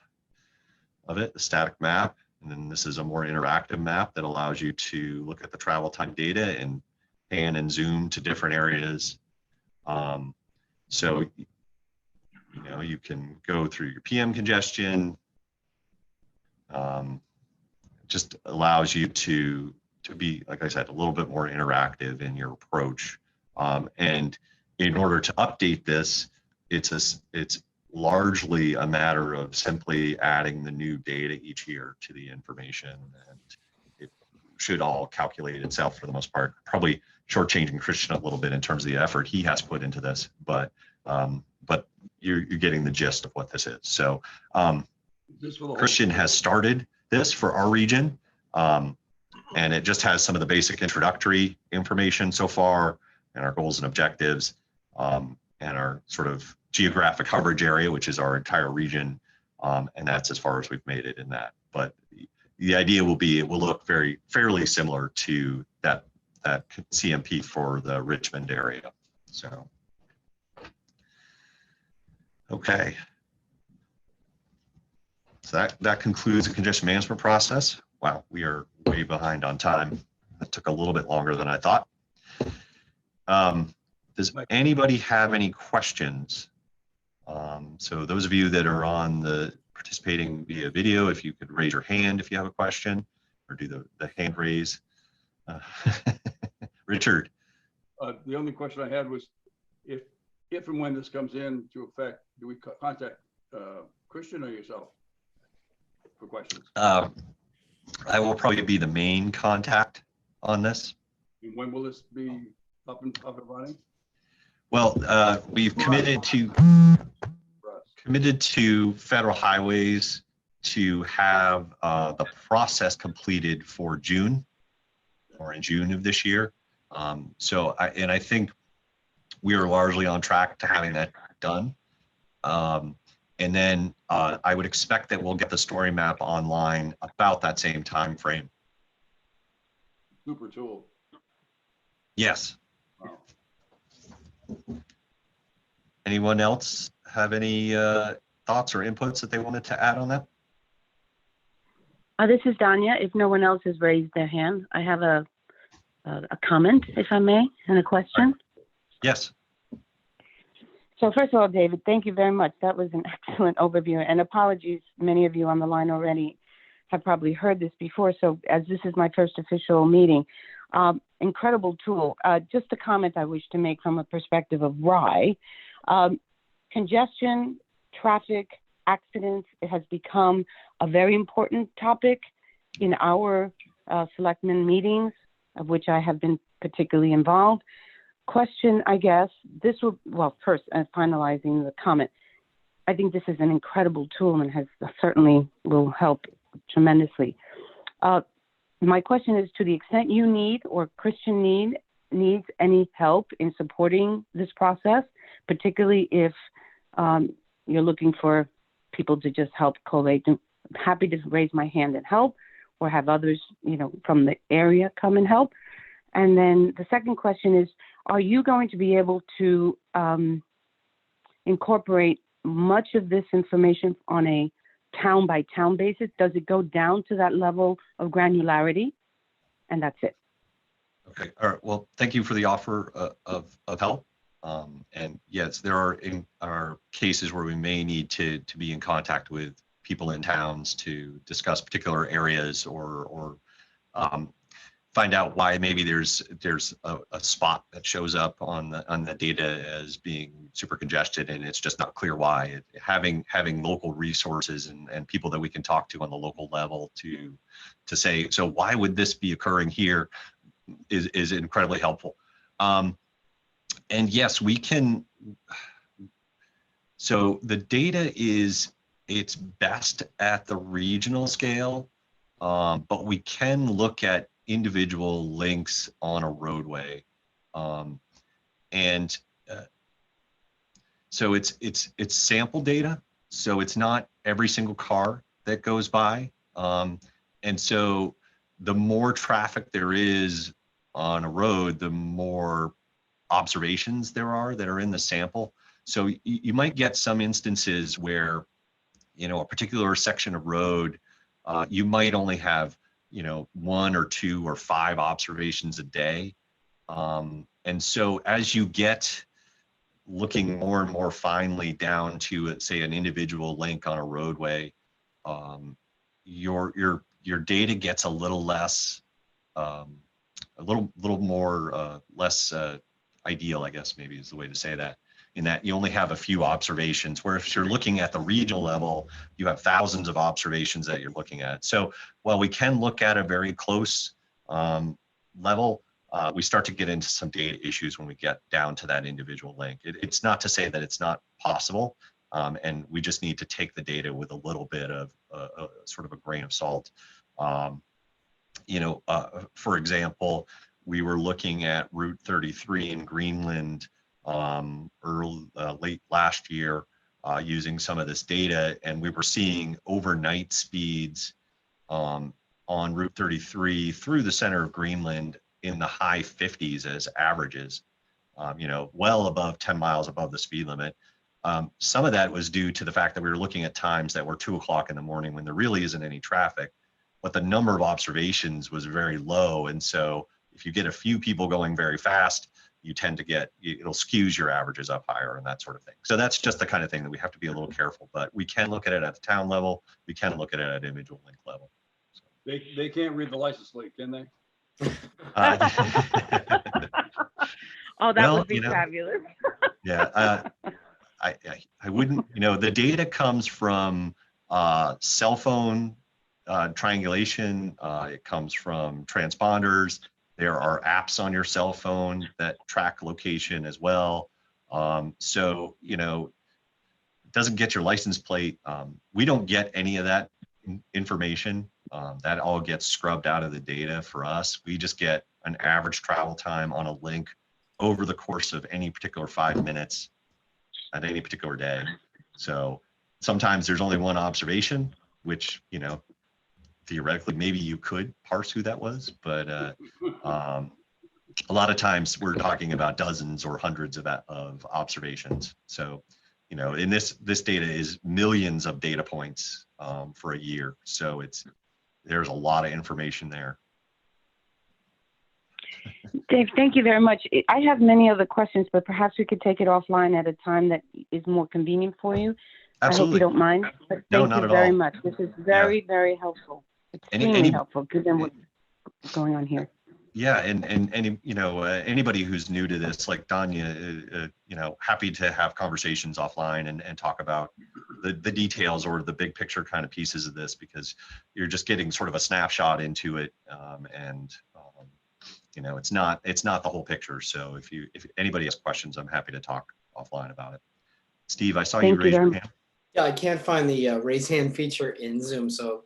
of it, the static map. And then this is a more interactive map that allows you to look at the travel time data and pan and zoom to different areas. So, you can go through your PM congestion. Just allows you to be, like I said, a little bit more interactive in your approach. And in order to update this, it's largely a matter of simply adding the new data each year to the information, and it should all calculate itself for the most part. Probably shortchanging Christian a little bit in terms of the effort he has put into this, but you're getting the gist of what this is. So Christian has started this for our region, and it just has some of the basic introductory information so far, and our goals and objectives, and our sort of geographic coverage area, which is our entire region, and that's as far as we've made it in that. But the idea will be it will look fairly similar to that CMP for the Richmond area. So, okay. So that concludes the congestion management process. Wow, we are way behind on time. That took a little bit longer than I thought. Does anybody have any questions? So those of you that are on the participating via video, if you could raise your hand if you have a question, or do the hand raise. Richard. The only question I had was if and when this comes into effect, do we contact Christian or yourself for questions? I will probably be the main contact on this. And when will this be up and running? Well, we've committed to Federal Highways to have the process completed for June, or in June of this year. So I think we are largely on track to having that done. And then I would expect that we'll get the story map online about that same time frame. Super tool. Yes. Wow. Anyone else have any thoughts or inputs that they wanted to add on that? This is Danya. If no one else has raised their hand, I have a comment, if I may, and a question. Yes. So first of all, David, thank you very much. That was an excellent overview, and apologies, many of you on the line already have probably heard this before. So as this is my first official meeting, incredible tool. Just a comment I wish to make from a perspective of Rye. Congestion, traffic, accidents, it has become a very important topic in our selectmen meetings, of which I have been particularly involved. Question, I guess, this will, well, first, finalizing the comment, I think this is an incredible tool and has certainly will help tremendously. My question is, to the extent you need or Christian needs any help in supporting this process, particularly if you're looking for people to just help collate, I'm happy to raise my hand and help, or have others, from the area come and help. And then the second question is, are you going to be able to incorporate much of this information on a town by town basis? Does it go down to that level of granularity? And that's it. Okay. All right. Well, thank you for the offer of help. And yes, there are cases where we may need to be in contact with people in towns to discuss particular areas or find out why maybe there's a spot that shows up on the data as being super congested and it's just not clear why. Having local resources and people that we can talk to on the local level to say, so why would this be occurring here is incredibly helpful. And yes, we can. So the data it's best at the regional scale, but we can look at individual links on a roadway. So it's sample data. So it's not every single car that goes by. And so the more traffic there is on a road, the more observations there are that are in the sample. So you might get some instances where, a particular section of road, you might only have, 1 or 2 or 5 observations a day. And so as you get looking more and more finely down to, say, an individual link on a roadway, your data gets a little less, a little more less ideal, I guess maybe is the way to say that, in that you only have a few observations, where if you're looking at the regional level, you have thousands of observations that you're looking at. So while we can look at a very close level, we start to get into some data issues when we get down to that individual link. It's not to say that it's not possible, and we just need to take the data with a little bit of sort of a grain of salt. For example, we were looking at Route 33 in Greenland late last year using some of this data, and we were seeing overnight speeds on Route 33 through the center of Greenland in the high 50s as averages, well above 10 miles above the speed limit. Some of that was due to the fact that we were looking at times that were 2 o'clock in the morning when there really isn't any traffic, but the number of observations was very low. And so if you get a few people going very fast, you tend to get, it'll skews your averages up higher and that sort of thing. So that's just the kind of thing that we have to be a little careful, but we can look at it at the town level. We can look at it at individual link level. So. They can't read the license plate, can they? Oh, that would be fabulous. Yeah, I wouldn't, the data comes from cell phone triangulation. It comes from transponders. There are apps on your cell phone that track location as well. So, it doesn't get your license plate. We don't get any of that information. That all gets scrubbed out of the data for us. We just get an average travel time on a link over the course of any particular 5 minutes at any particular day. So sometimes there's only one observation, which, theoretically, maybe you could parse who that was, but a lot of times we're talking about dozens or hundreds of observations. So, in this data is millions of data points for a year. So there's a lot of information there. Dave, thank you very much. I have many other questions, but perhaps we could take it offline at a time that is more convenient for you. Absolutely. I hope you don't mind. But No, thank not you at very all. much. This is very, very helpful. Extremely helpful given what's going on here. Yeah, and you know, anybody who's new to this, like Danya, you know, happy to have conversations offline and talk about the details or the big picture kind of pieces of this, because you're just getting sort of a snapshot into it, and you know, it's not the whole picture. So if anybody has questions, I'm happy to talk offline about it. Steve, I saw you Thank you raise very your much. hand. Yeah, I can't find the raise hand feature in Zoom, so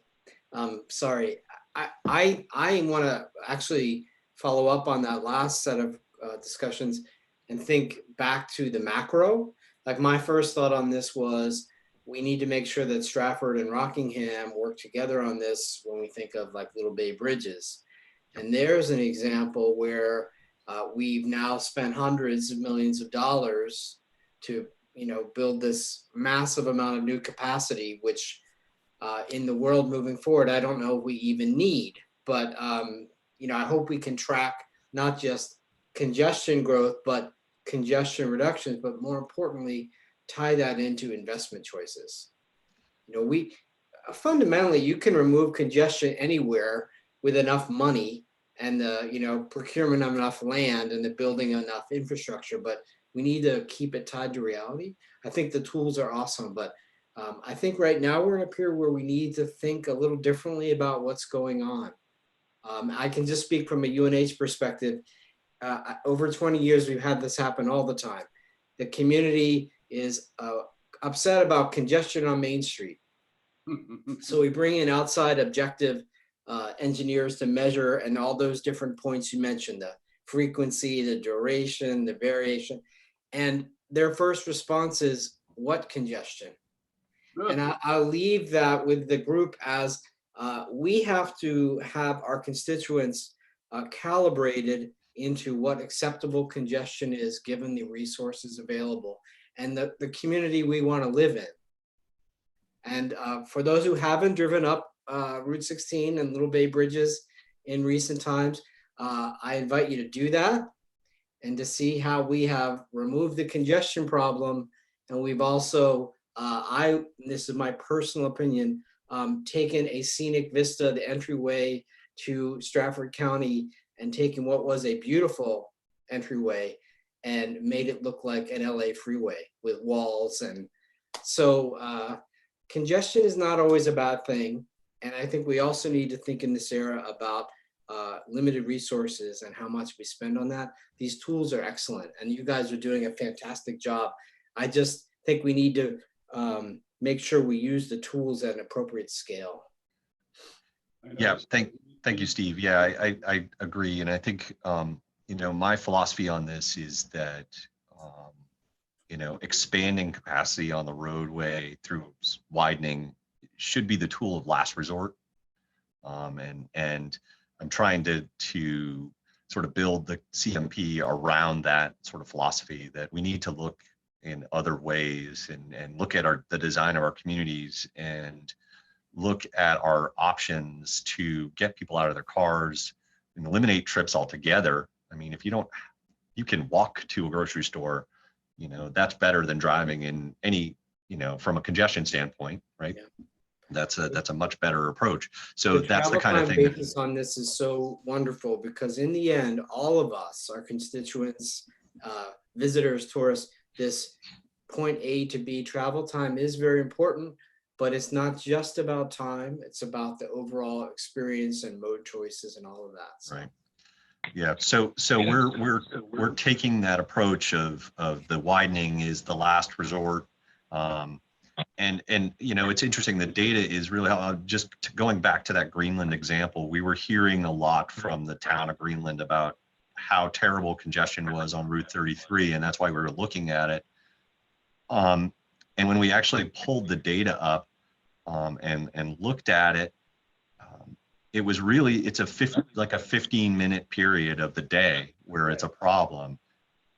sorry. I want to actually follow up on that last set of discussions and think back to the macro. Like my first thought on this was we need to make sure that Stratford and Rockingham work together on this when we think of like Little Bay bridges. And there's an example where we've now spent hundreds of millions of dollars to, you know, build this massive amount of new capacity, which in the world moving forward, I don't know if we even need, but you know, I hope we can track not just congestion growth, but congestion reductions, but more importantly, tie that into investment choices. You know, we fundamentally, you can remove congestion anywhere with enough money and the, you know, procurement of enough land and the building of enough infrastructure, but we need to keep it tied to reality. I think the tools are awesome, but I think right now we're in a period where we need to think a little differently about what's going on. I can just speak from a UNH perspective. Over 20 years, we've had this happen all the time. The community is upset about congestion on Main Street. So we bring in outside objective engineers to measure and all those different points you mentioned, the frequency, the duration, the variation. And their first response is, what congestion? And I'll leave that with the group as we have to have our constituents calibrated into what acceptable congestion is given the resources available and the community we want to live in. And for those who haven't driven up Route 16 and Little Bay bridges in recent times, I invite you to do that and to see how we have removed the congestion problem. And we've also, this is my personal opinion, taken a scenic vista, the entryway to Stratford County, and taken what was a beautiful entryway and made it look like an LA freeway with walls. And so congestion is not always a bad thing. And I think we also need to think in this era about limited resources and how much we spend on that. These tools are excellent and you guys are doing a fantastic job. I just think we need to make sure we use the tools at an appropriate scale. Yeah, thank you, Steve. Yeah, I agree. And I think, you know, my philosophy on this is that, you know, expanding capacity on the roadway through widening should be the tool of last resort. And I'm trying to sort of build the CMP around that sort of philosophy that we need to look in other ways and look at the design of our communities and look at our options to get people out of their cars and eliminate trips altogether. I mean, if you can walk to a grocery store, you know, that's better than driving in any, you know, from a congestion standpoint, right? Yeah. That's a much better approach. So that's the kind of thing basis on this is so wonderful because in the end, all of us, our constituents, visitors, tourists, this point A to B travel time is very important, but it's not just about time. It's about the overall experience and mode choices and all of that. So. Right. Yeah. So we're taking that approach of the widening is the last resort. And you know, it's interesting. The data is really just going back to that Greenland example. We were hearing a lot from the town of Greenland about how terrible congestion was on Route 33, and that's why we were looking at it. And when we actually pulled the data up and looked at it, it was really it's a 15-minute period of the day where it's a problem,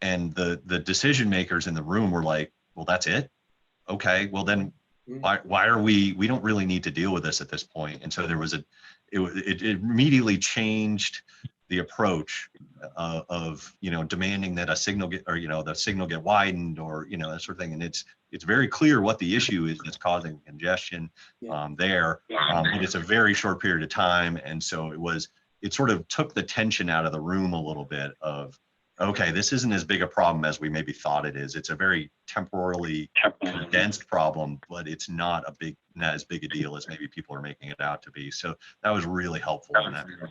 and the decision makers in the room were like, "Well, that's it." Okay, well then why are we don't really need to deal with this at this point. And so there was it immediately changed the approach of, you know, demanding that a signal get, or, you know, the signal get widened, or, you know, that sort of thing. And it's very clear what the issue is that's causing congestion there, but it's a very short period of time. And so it sort of took the tension out of the room a little bit of, okay, this isn't as big a problem as we maybe thought it is. It's a very temporarily condensed problem, but it's not as big a deal as maybe people are making it out to be. So that was really helpful in that regard.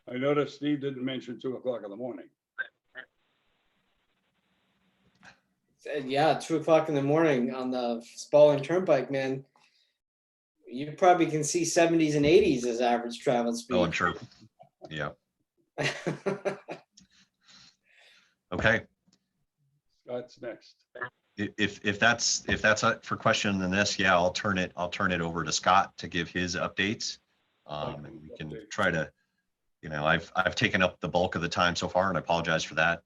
I noticed Steve didn't mention 2 o'clock in the morning. Yeah, 2 o'clock in the morning on the Spalding Turnpike, man. You probably can see 70s and 80s as average travel speed. Oh, I'm sure. Yeah. Okay. Scott's next. If that's it for question on this, yeah, I'll turn it over to Scott to give his updates. And we can try to, I've taken up the bulk of the time so far, and I apologize for that.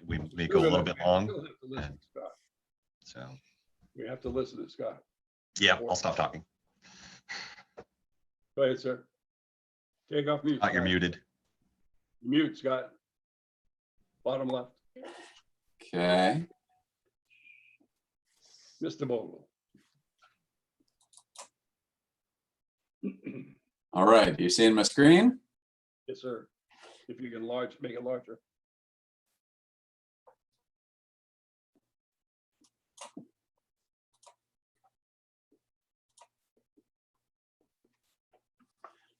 We may go a little bit long. So We have to listen to Scott. Yeah, I'll stop talking. Go ahead, sir. Take off mute. You're muted. Mute, Scott. Bottom left. Okay. Mr. Bogle. All right, you seeing my screen? Yes, sir. If you can make it larger.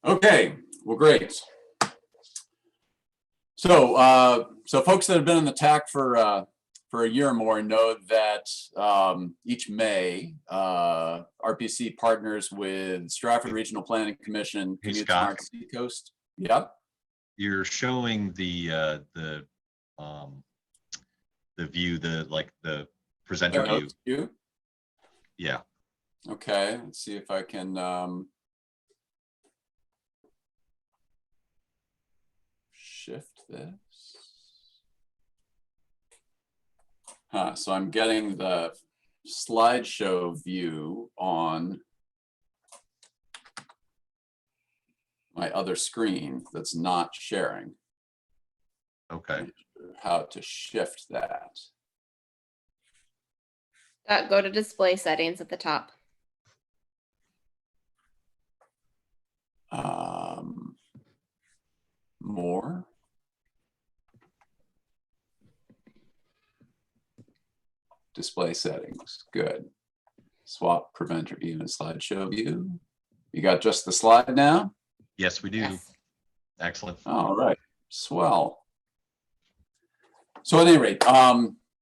Okay, well, great. So, folks that have been in the TAC for a year or more know that each May, RPC partners with Stratford Regional Planning Commission, Hey, Commute Scott. Smart Seacoast. Yep. You're showing the view, the presenter view. View? Yeah. Okay, let's see if I can shift this. So I'm getting the slideshow view on my other screen that's not sharing. Okay. How to shift that. Go to display settings at the top. More. Display settings, good. Swap preventer view and slideshow view. You got just the slide now? Yes, we do. Yes. Excellent. All right, swell. So at any rate,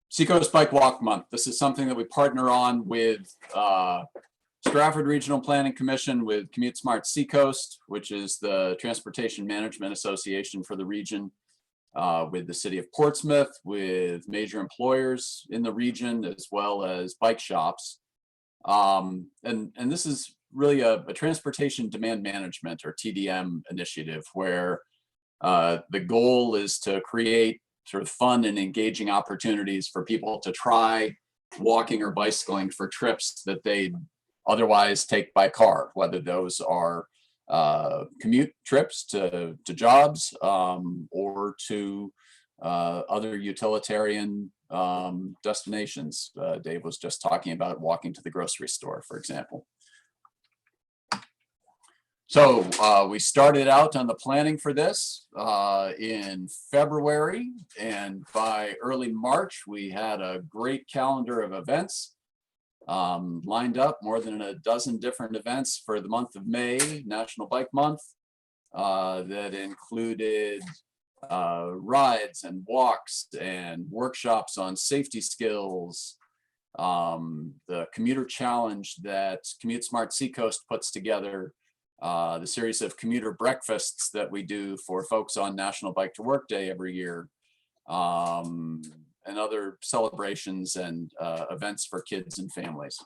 Seacoast Bike Walk Month. This is something that we partner on with Stratford Regional Planning Commission, with Commute Smart Seacoast, which is the Transportation Management Association for the region, with the city of Portsmouth, with major employers in the region, as well as bike shops. And this is really a transportation demand management, or TDM, initiative, where the goal is to create sort of fun and engaging opportunities for people to try walking or bicycling for trips that they otherwise take by car, whether those are commute trips to jobs or to other utilitarian destinations. Dave was just talking about walking to the grocery store, for example. So we started out on the planning for this in February, and by early March, we had a great calendar of events lined up, more than a dozen different events for the month of May, National Bike Month, that included rides and walks and workshops on safety skills, the commuter challenge that Commute Smart Seacoast puts together, the series of commuter breakfasts that we do for folks on National Bike to Work Day every year, and other celebrations and events for kids and families.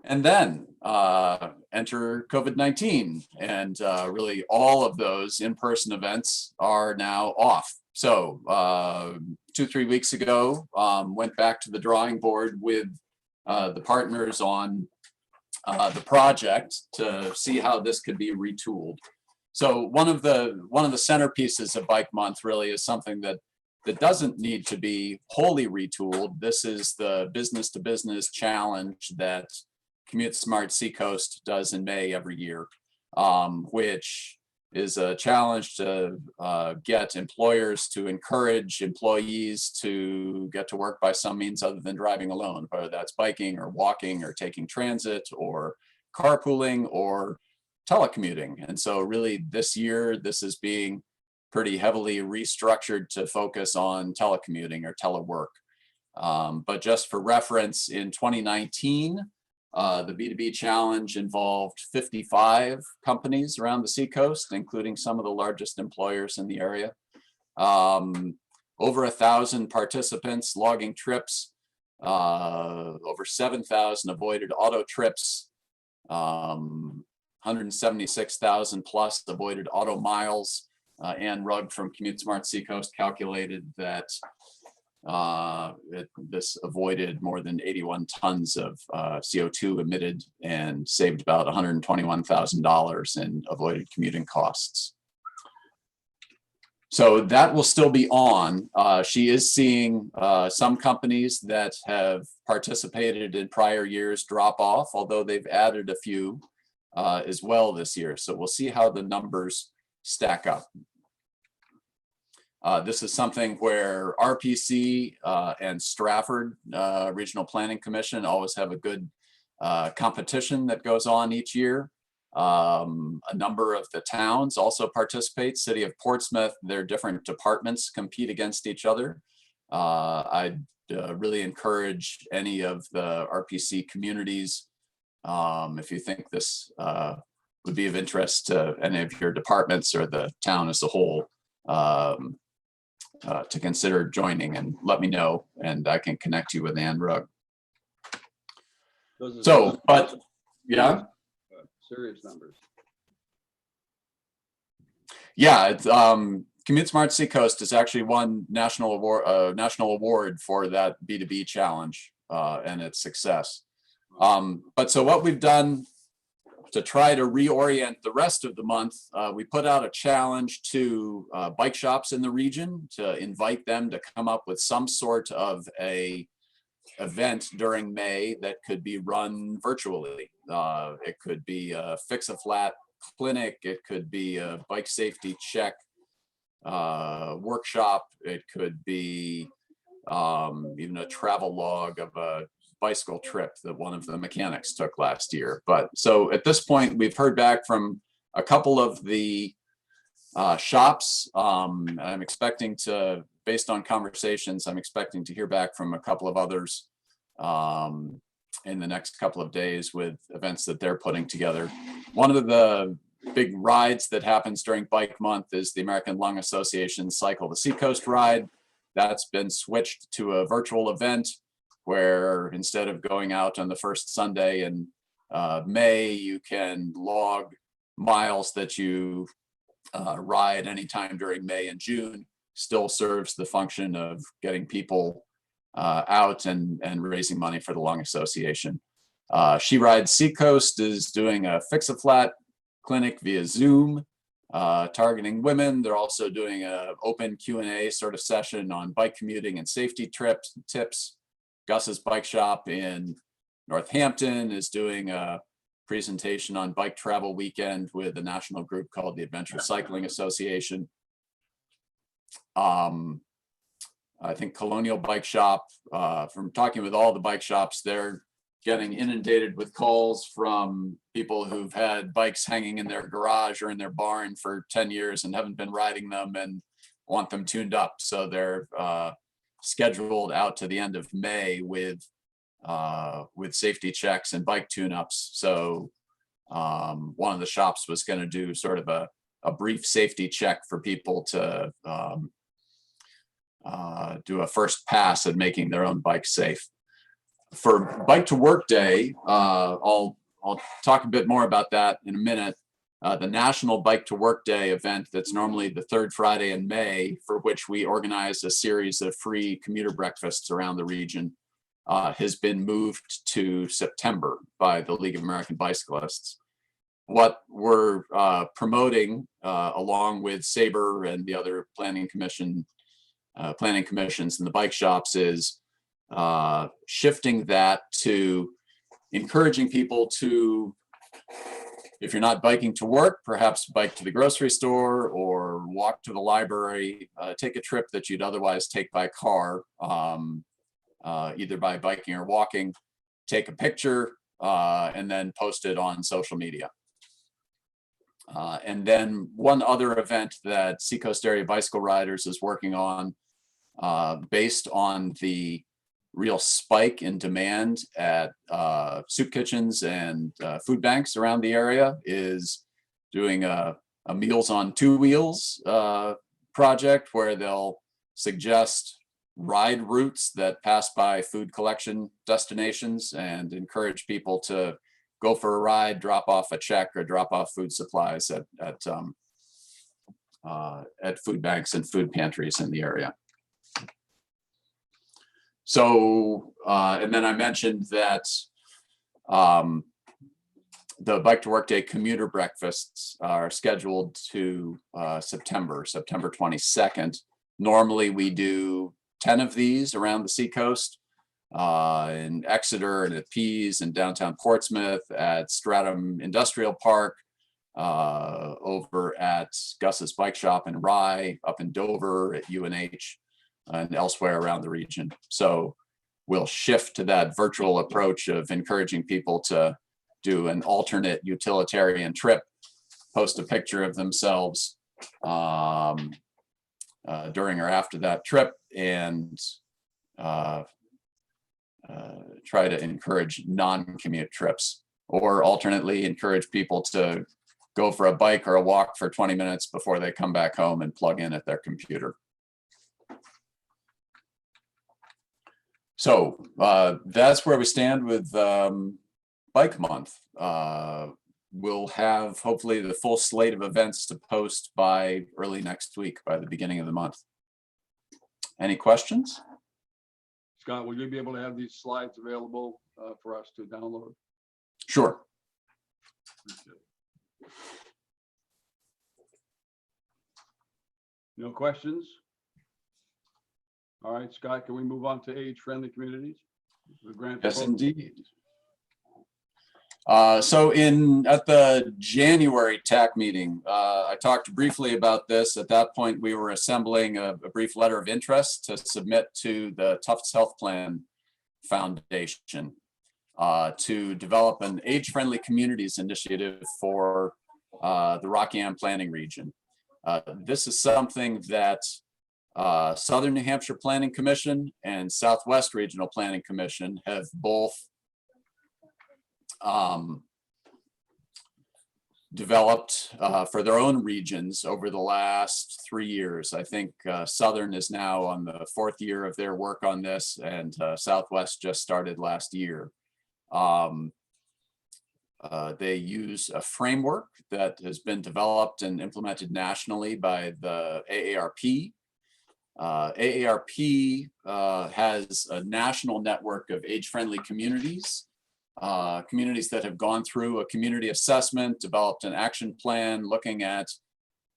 And then enter COVID-19, and really all of those in-person events are now off. So 2-3 weeks ago, went back to the drawing board with the partners on the project to see how this could be retooled. So one of the centerpieces of Bike Month really is something that doesn't need to be wholly retooled. This is the business to business challenge that Commute Smart Seacoast does in May every year, which is a challenge to get employers to encourage employees to get to work by some means other than driving alone, whether that's biking or walking or taking transit or carpooling or telecommuting. And so really this year, this is being pretty heavily restructured to focus on telecommuting or telework. But just for reference, in 2019, the B2B challenge involved 55 companies around the seacoast, including some of the largest employers in the area. Over 1,000 participants logging trips, over 7,000 avoided auto trips, 176,000 plus avoided auto miles. Ann Rugg from Commute Smart Seacoast calculated that this avoided more than 81 tons of CO2 emitted and saved about $121,000 in avoided commuting costs. So that will still be on. She is seeing some companies that have participated in prior years drop off, although they've added a few as well this year. So we'll see how the numbers stack up. This is something where RPC and Stratford Regional Planning Commission always have a good competition that goes on each year. A number of the towns also participate. City of Portsmouth, their different departments compete against each other. I'd really encourage any of the RPC communities, if you think this would be of interest to any of your departments or the town as a whole, to consider joining, and let me know, and I can connect you with Ann Rugg. So, but yeah, serious numbers. Yeah, it's Commute Smart Seacoast has actually won national award for that B2B challenge and its success. But so what we've done to try to reorient the rest of the month, we put out a challenge to bike shops in the region to invite them to come up with some sort of a event during May that could be run virtually. It could be a fix-a-flat clinic, it could be a bike safety check workshop, it could be even a travel log of a bicycle trip that one of the mechanics took last year. But so at this point, we've heard back from a couple of the shops. I'm expecting to, based on conversations, I'm expecting to hear back from a couple of others in the next couple of days with events that they're putting together. One of the big rides that happens during Bike Month is the American Lung Association Cycle the Seacoast Ride. That's been switched to a virtual event where instead of going out on the first Sunday in May, you can log miles that you ride anytime during May and June. Still serves the function of getting people out and raising money for the Lung Association. She Rides Seacoast is doing a fix-a-flat clinic via Zoom, targeting women. They're also doing an open Q&A sort of session on bike commuting and safety tips. Gus's Bike Shop in Northampton is doing a presentation on Bike Travel Weekend with a national group called the Adventure Cycling Association. I think Colonial Bike Shop, from talking with all the bike shops, they're getting inundated with calls from people who've had bikes hanging in their garage or in their barn for 10 years and haven't been riding them and want them tuned up. So they're scheduled out to the end of May with safety checks and bike tune-ups. So one of the shops was going to do sort of a brief safety check for people to do a first pass at making their own bike safe. For Bike to Work Day, I'll talk a bit more about that in a minute. The National Bike to Work Day event that's normally the third Friday in May, for which we organize a series of free commuter breakfasts around the region, has been moved to September by the League of American Bicyclists. What we're promoting, along with SABRE and the other planning commissions and the bike shops, is shifting that to encouraging people to, if you're not biking to work, perhaps bike to the grocery store or walk to the library, take a trip that you'd otherwise take by car, either by biking or walking, take a picture, and then post it on social media. And then one other event that Seacoast Area Bicycle Riders is working on, based on the real spike in demand at soup kitchens and food banks around the area, is doing a Meals on Two Wheels project where they'll suggest ride routes that pass by food collection destinations and encourage people to go for a ride, drop off a check, or drop off food supplies at food banks and food pantries in the area. So, and then I mentioned that the Bike to Work Day commuter breakfasts are scheduled to September 22nd. Normally we do 10 of these around the Seacoast, in Exeter and at Pease and downtown Portsmouth, at Stratham Industrial Park, over at Gus's Bike Shop in Rye, up in Dover at UNH, and elsewhere around the region. So we'll shift to that virtual approach of encouraging people to do an alternate utilitarian trip, post a picture of themselves during or after that trip, and try to encourage non-commute trips, or alternately encourage people to go for a bike or a walk for 20 minutes before they come back home and plug in at their computer. So that's where we stand with Bike Month. We'll have hopefully the full slate of events to post by early next week, by the beginning of the month. Any questions? Scott, will you be able to have these slides available for us to download? Sure. No questions? All right, Scott, can we move on to age-friendly communities? The grant Yes, proposal? indeed. So at the January TAC meeting, I talked briefly about this. At that point, we were assembling a brief letter of interest to submit to the Tufts Health Plan Foundation to develop an age-friendly communities initiative for the Rockingham Planning Region. This is something that Southern New Hampshire Planning Commission and Southwest Regional Planning Commission have both developed for their own regions over the last 3 years. I think Southern is now on the 4th year of their work on this, and Southwest just started last year. They use a framework that has been developed and implemented nationally by the AARP. AARP has a national network of age-friendly communities, communities that have gone through a community assessment, developed an action plan, looking at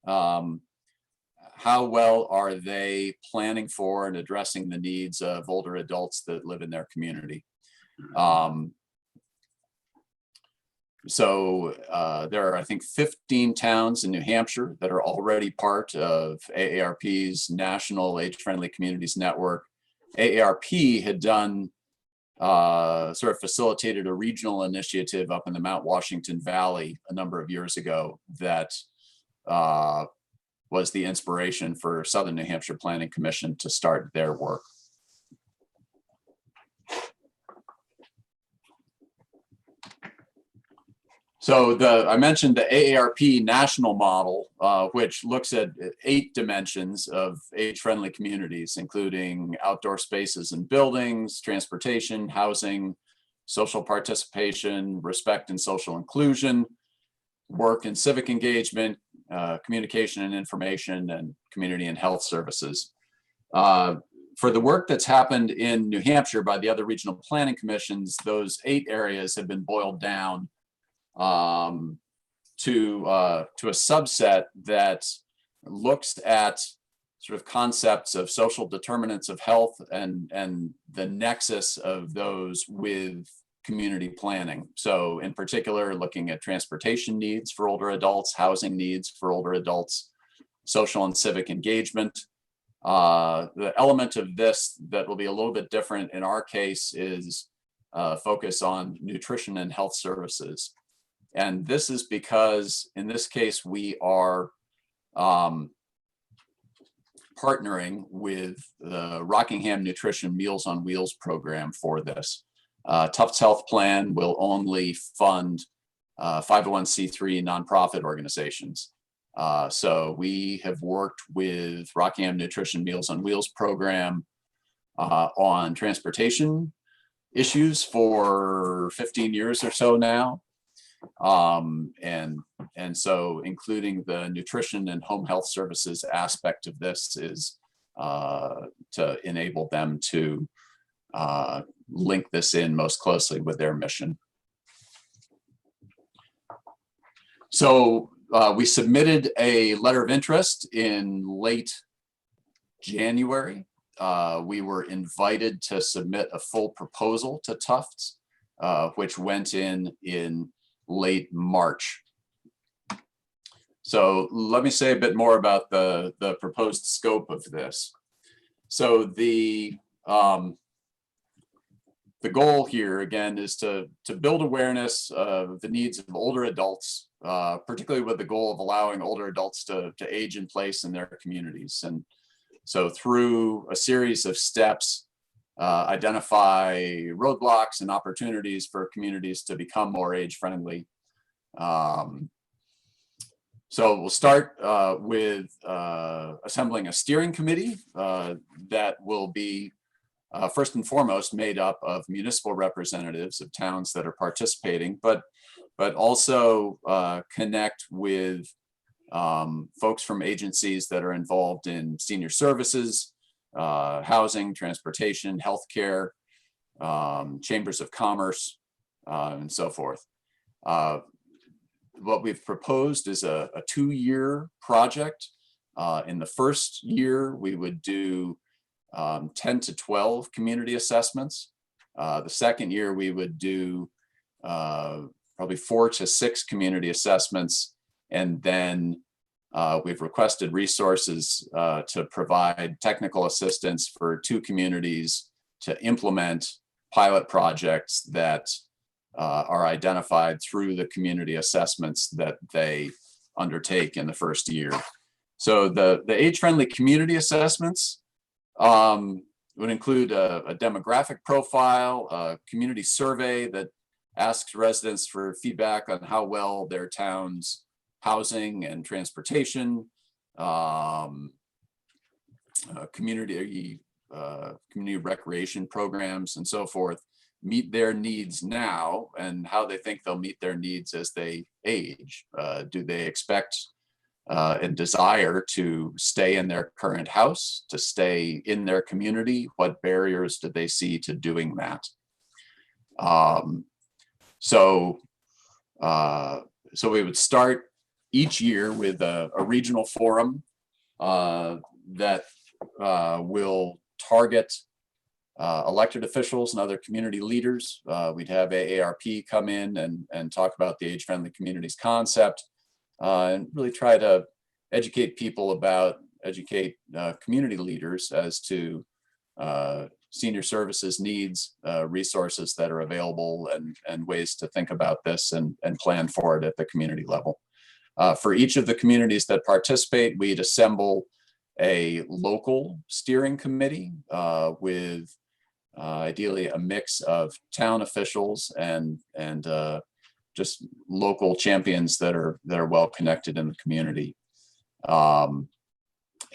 how well are they planning for and addressing the needs of older adults that live in their community. So there are, I think, 15 towns in New Hampshire that are already part of AARP's National Age-Friendly Communities Network. AARP had done, sort of facilitated a regional initiative up in the Mount Washington Valley a number of years ago that was the inspiration for Southern New Hampshire Planning Commission to start their work. So I mentioned the AARP national model, which looks at 8 dimensions of age-friendly communities, including outdoor spaces and buildings, transportation, housing, social participation, respect and social inclusion, work and civic engagement, communication and information, and community and health services. For the work that's happened in New Hampshire by the other regional planning commissions, those 8 areas have been boiled down to a subset that looks at sort of concepts of social determinants of health and the nexus of those with community planning. So in particular, looking at transportation needs for older adults, housing needs for older adults, social and civic engagement. The element of this that will be a little bit different in our case is focus on nutrition and health services. And this is because in this case, we are partnering with the Rockingham Nutrition Meals on Wheels program for this. Tufts Health Plan will only fund 501c3 nonprofit organizations. So we have worked with Rockingham Nutrition Meals on Wheels program on transportation issues for 15 years or so now. And so including the nutrition and home health services aspect of this is to enable them to link this in most closely with their mission. So we submitted a letter of interest in late January. We were invited to submit a full proposal to Tufts, which went in late March. So let me say a bit more about the proposed scope of this. So the goal here again is to build awareness of the needs of older adults, particularly with the goal of allowing older adults to age in place in their communities. And so through a series of steps, identify roadblocks and opportunities for communities to become more age-friendly. So we'll start with assembling a steering committee that will be first and foremost made up of municipal representatives of towns that are participating, but also connect with folks from agencies that are involved in senior services, housing, transportation, healthcare, chambers of commerce, and so forth. What we've proposed is a 2-year project. In the first year, we would do 10 to 12 community assessments. The second year, we would do probably 4 to 6 community assessments. And then we've requested resources to provide technical assistance for 2 communities to implement pilot projects that are identified through the community assessments that they undertake in the first year. So the age-friendly community assessments would include a demographic profile, a community survey that asks residents for feedback on how well their town's housing and transportation, community recreation programs, and so forth meet their needs now, and how they think they'll meet their needs as they age. Do they expect and desire to stay in their current house, to stay in their community? What barriers do they see to doing that? So we would start each year with a regional forum that will target elected officials and other community leaders. We'd have AARP come in and talk about the age-friendly communities concept, and really try to educate community leaders as to senior services needs, resources that are available, and ways to think about this and plan for it at the community level. For each of the communities that participate, we'd assemble a local steering committee with ideally a mix of town officials and just local champions that are well connected in the community.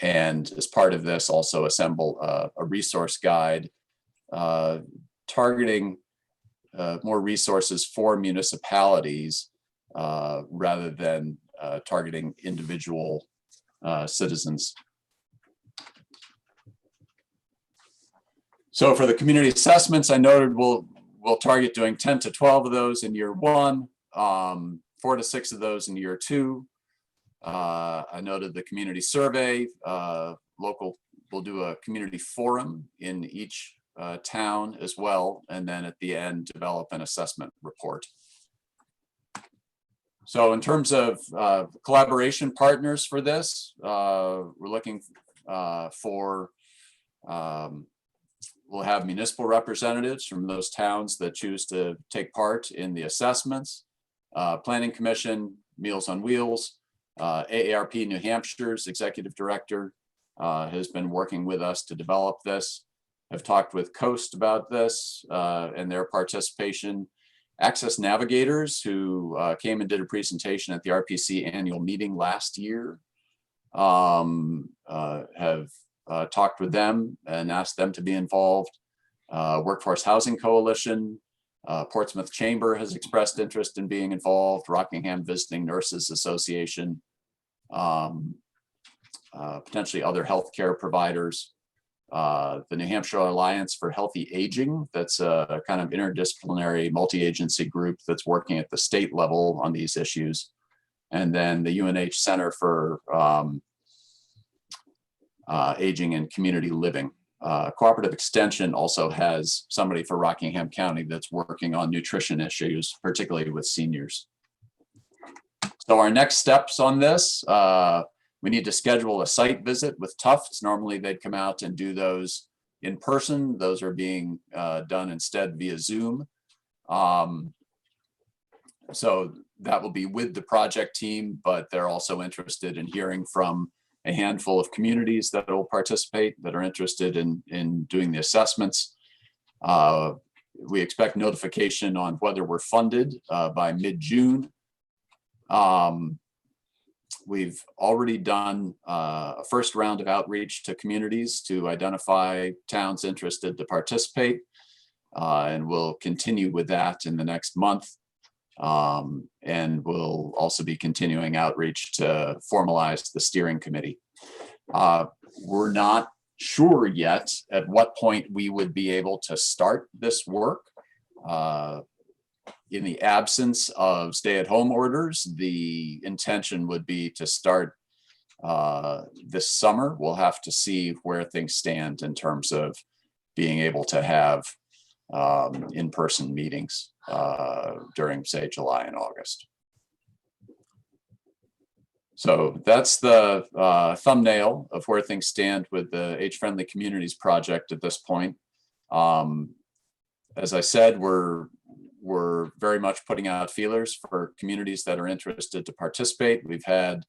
And as part of this, also assemble a resource guide targeting more resources for municipalities rather than targeting individual citizens. So for the community assessments, I noted we'll target doing 10 to 12 of those in year 1, 4 to 6 of those in year 2. I noted the community survey, we'll do a community forum in each town as well, and then at the end, develop an assessment report. So in terms of collaboration partners for this, we're looking for, we'll have municipal representatives from those towns that choose to take part in the assessments, Planning Commission, Meals on Wheels, AARP New Hampshire's executive director has been working with us to develop this. I've talked with Coast about this and their participation. Access Navigators, who came and did a presentation at the RPC annual meeting last year, have talked with them and asked them to be involved. Workforce Housing Coalition, Portsmouth Chamber has expressed interest in being involved. Rockingham Visiting Nurses Association, potentially other healthcare providers. The New Hampshire Alliance for Healthy Aging, that's a kind of interdisciplinary multi-agency group that's working at the state level on these issues. And then the UNH Center for Aging and Community Living. Cooperative Extension also has somebody for Rockingham County that's working on nutrition issues, particularly with seniors. So our next steps on this, we need to schedule a site visit with Tufts. Normally they'd come out and do those in person. Those are being done instead via Zoom. So that will be with the project team, but they're also interested in hearing from a handful of communities that will participate, that are interested in doing the assessments. We expect notification on whether we're funded by mid-June. We've already done a first round of outreach to communities to identify towns interested to participate, and we'll continue with that in the next month. And we'll also be continuing outreach to formalize the steering committee. We're not sure yet at what point we would be able to start this work. In the absence of stay-at-home orders, the intention would be to start this summer. We'll have to see where things stand in terms of being able to have in-person meetings during, say, July and August. So that's the thumbnail of where things stand with the Age-Friendly Communities project at this point. As I said, we're very much putting out feelers for communities that are interested to participate. We've had,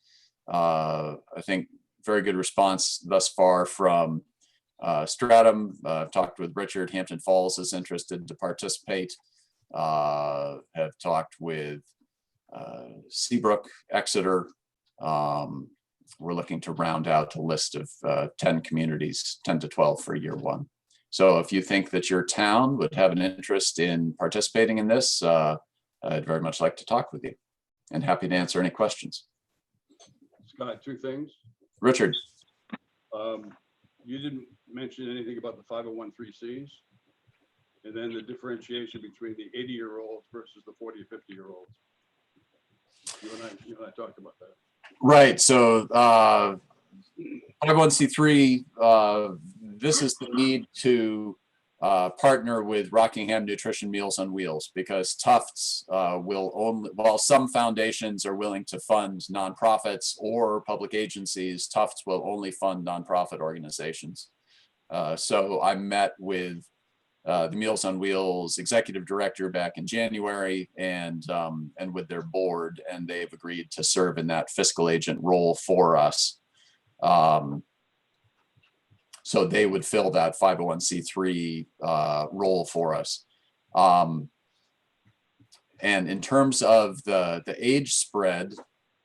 I think, very good response thus far from Stratham. I've talked with Richard. Hampton Falls is interested to participate. Have talked with Seabrook, Exeter. We're looking to round out a list of 10 communities, 10 to 12 for year one. So if you think that your town would have an interest in participating in this, I'd very much like to talk with you and happy to answer any questions. Scott, two things. Richard. You didn't mention anything about the 501(c)(3)s and then the differentiation between the 80-year-olds versus the 40 or 50-year-olds. You and I talked about that. Right. So 501(c)(3), this is the need to partner with Rockingham Nutrition Meals on Wheels, because Tufts will only, while some foundations are willing to fund nonprofits or public agencies, Tufts will only fund nonprofit organizations. So I met with the Meals on Wheels executive director back in January and with their board, and they've agreed to serve in that fiscal agent role for us. So they would fill that 501(c)(3) role for us. And in terms of the age spread,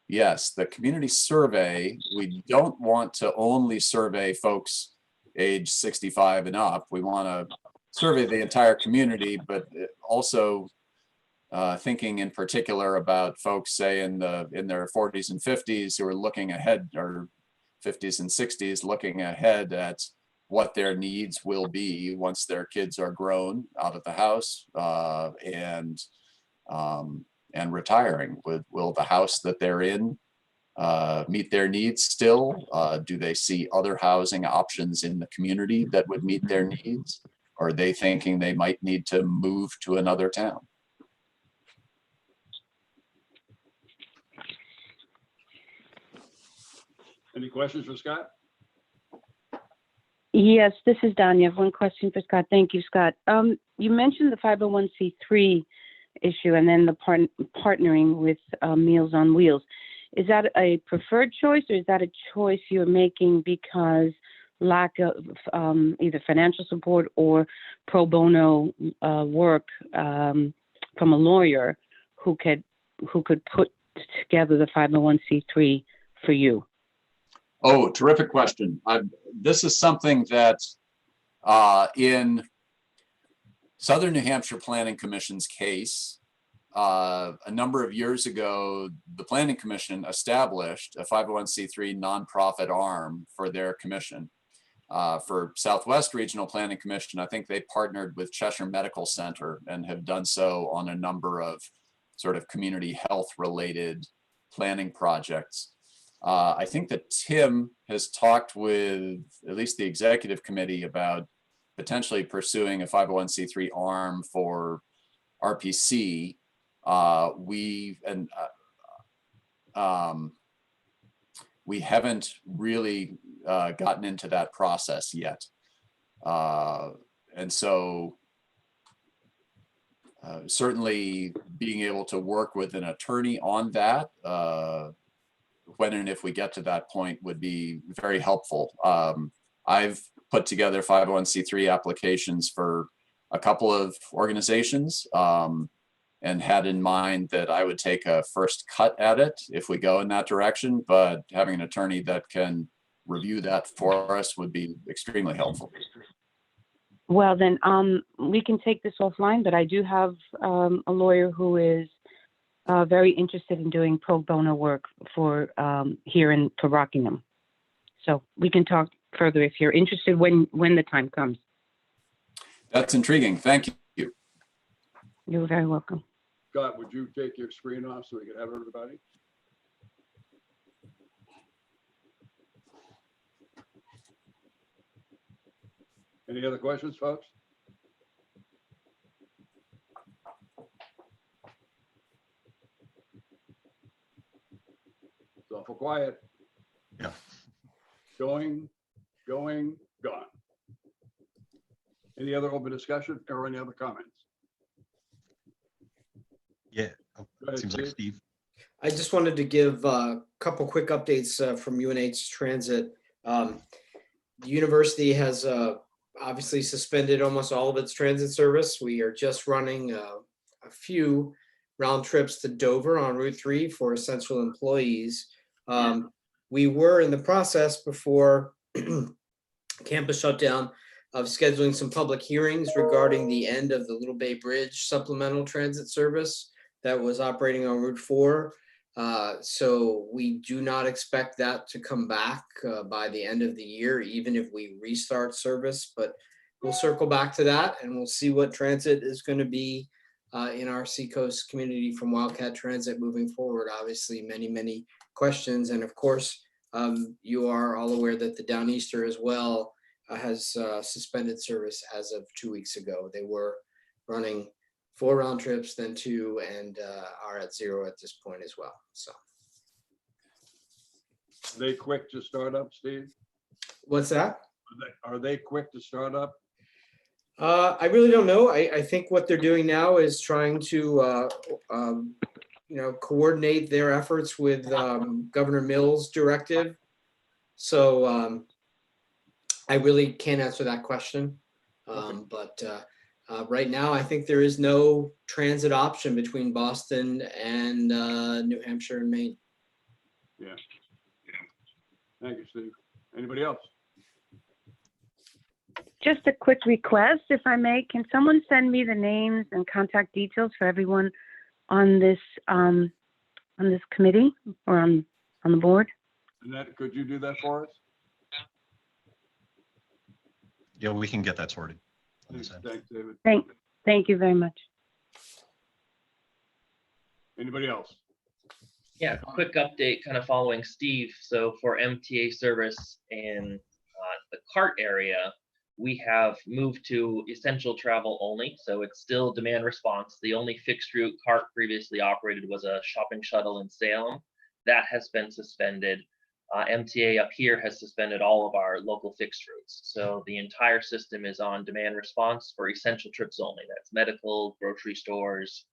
yes, the community survey, we don't want to only survey folks age 65 and up. We want to survey the entire community, but also thinking in particular about folks, say, in their 40s and 50s who are looking ahead, or 50s and 60s, looking ahead at what their needs will be once their kids are grown out of the house and retiring. Will the house that they're in meet their needs still? Do they see other housing options in the community that would meet their needs? are they thinking they might need to move to another town? Any questions for Scott? Yes, this is Danya. I have one question for Scott. Thank you, Scott. You mentioned the 501c3 issue and then the partnering with Meals on Wheels. Is that a preferred choice, or is that a choice you're making because lack of either financial support or pro bono work from a lawyer who could put together the 501c3 for you? Oh, terrific question. This is something that in Southern New Hampshire Planning Commission's case, a number of years ago, the Planning Commission established a 501c3 nonprofit arm for their commission. For Southwest Regional Planning Commission, I think they partnered with Cheshire Medical Center and have done so on a number of sort of community health related planning projects. I think that Tim has talked with at least the executive committee about potentially pursuing a 501c3 arm for RPC. We haven't really gotten into that process yet. And so certainly being able to work with an attorney on that, when and if we get to that point, would be very helpful. I've put together 501c3 applications for a couple of organizations and had in mind that I would take a first cut at it if we go in that direction, but having an attorney that can review that for us would be extremely helpful. Well, then we can take this offline, but I do have a lawyer who is very interested in doing pro bono work for here for Rockingham. So we can talk further if you're interested when the time comes. That's intriguing. Thank you. You're very welcome. Scott, would you take your screen off so we can have everybody? Any other questions, folks? It's awful quiet. Yeah. Going, gone. Any other open discussion or any other comments? Yeah, ahead, seems like Steve. I just wanted to give a couple quick updates from UNH Transit. The university has obviously suspended almost all of its transit service. We are just running a few round trips to Dover on Route 3 for essential employees. We were in the process before campus shutdown of scheduling some public hearings regarding the end of the Little Bay Bridge supplemental transit service that was operating on Route 4. So we do not expect that to come back by the end of the year, even if we restart service, but we'll circle back to that and we'll see what transit is going to be in our Seacoast community from Wildcat Transit moving forward. Obviously, many questions. And of course, you are all aware that the Downeaster as well has suspended service as of 2 weeks ago. They were running 4 round trips, then 2, and are at 0 at this point as well. So, Are they quick to start up, Steve? what's that? Are they quick to start up? I really don't know. I think what they're doing now is trying to, coordinate their efforts with Governor Mills' directive. So I really can't answer that question. But right now, I think there is no transit option between Boston and New Hampshire and Maine. Yeah. Thank you, Steve. Anybody else? Just a quick request, if I may. Can someone send me the names and contact details for everyone on this committee or on the board? Annette, could you do that for us? Yeah, we can get that sorted. Thanks, David. Thank you very much. Anybody else? Yeah, quick update kind of following Steve. So for MTA service in the CART area, we have moved to essential travel only. So it's still demand response. The only fixed route CART previously operated was a shopping shuttle in Salem. That has been suspended. MTA up here has suspended all of our local fixed routes. So the entire system is on demand response for essential trips only. That's medical, grocery stores,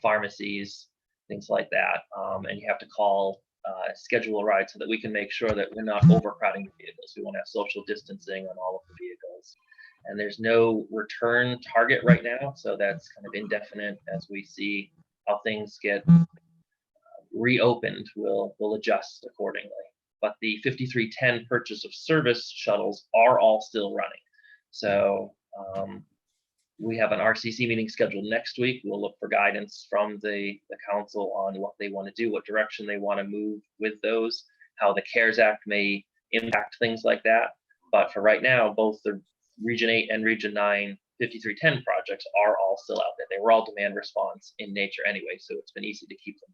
pharmacies, things like that. And you have to call, schedule a ride so that we can make sure that we're not overcrowding the vehicles. We want to have social distancing on all of the vehicles. And there's no return target right now. So that's kind of indefinite. As we see how things get reopened, we'll adjust accordingly. But the 5310 purchase of service shuttles are all still running. So we have an RCC meeting scheduled next week. We'll look for guidance from the council on what they want to do, what direction they want to move with those, how the CARES Act may impact things like that. But for right now, both the Region 8 and Region 9 5310 projects are all still out there. They were all demand response in nature anyway, so it's been easy to keep them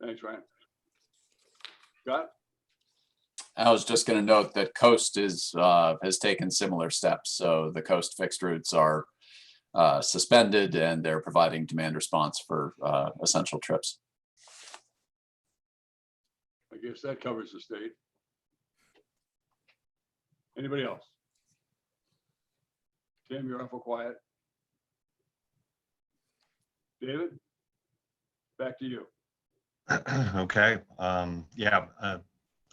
going. Thanks, Ryan. Scott? I was just going to note that Coast has taken similar steps. So the Coast fixed routes are suspended and they're providing demand response for essential trips. I guess that covers the state. Anybody else? Tim, you're awful quiet. David, back to you. Okay. Yeah.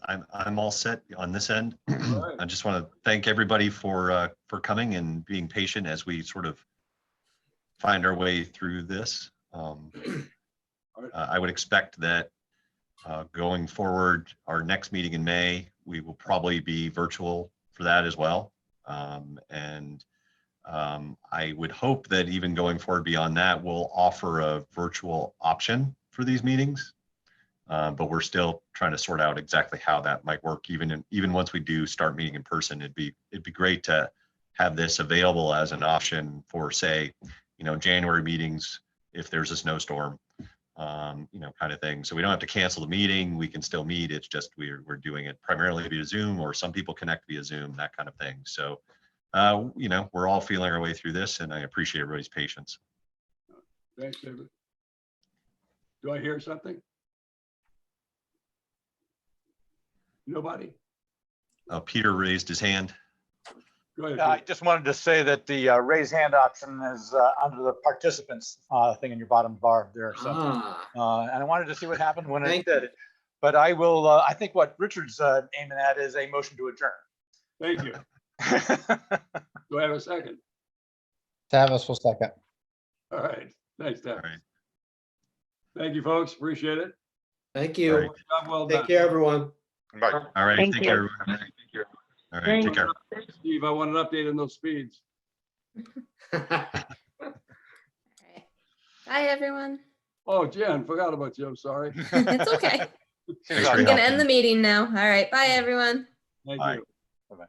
I'm all set on this end. Right. I just want to thank everybody for coming and being patient as we sort of find our way through this. I would expect that going forward, our next meeting in May, we will probably be virtual for that as well. I would hope that even going forward beyond that, we'll offer a virtual option for these meetings. But we're still trying to sort out exactly how that might work. Even once we do start meeting in person, it'd be great to have this available as an option for, say, January meetings if there's a snowstorm, kind of thing. So we don't have to cancel the meeting. We can still meet. It's just we're doing it primarily via Zoom, or some people connect via Zoom, that kind of thing. So we're all feeling our way through this, and I appreciate everybody's patience. Thanks, David. Do I hear something? Nobody? Peter raised his hand. Go ahead. I just wanted to say that the raise hand option is under the participants thing in your bottom bar there. So, and I wanted to see what happened when it did. But I will. I think what Richard's aiming at is a motion to adjourn. Thank you. Do I have a second? Tavis will second. All right. Thanks, Tavis. All right. Thank you, folks. Appreciate it. Thank you. All right. Job well done. Take care, everyone. Bye. All right. Thank Take you. care, everyone. All right. Take care. Steve, I want an update on those speeds. All right. Bye, everyone. Oh, Jen, forgot about you. I'm sorry. It's okay. Thanks for I'm your gonna help. end the meeting now. All right. Bye, everyone. Thank Bye. you. Bye-bye.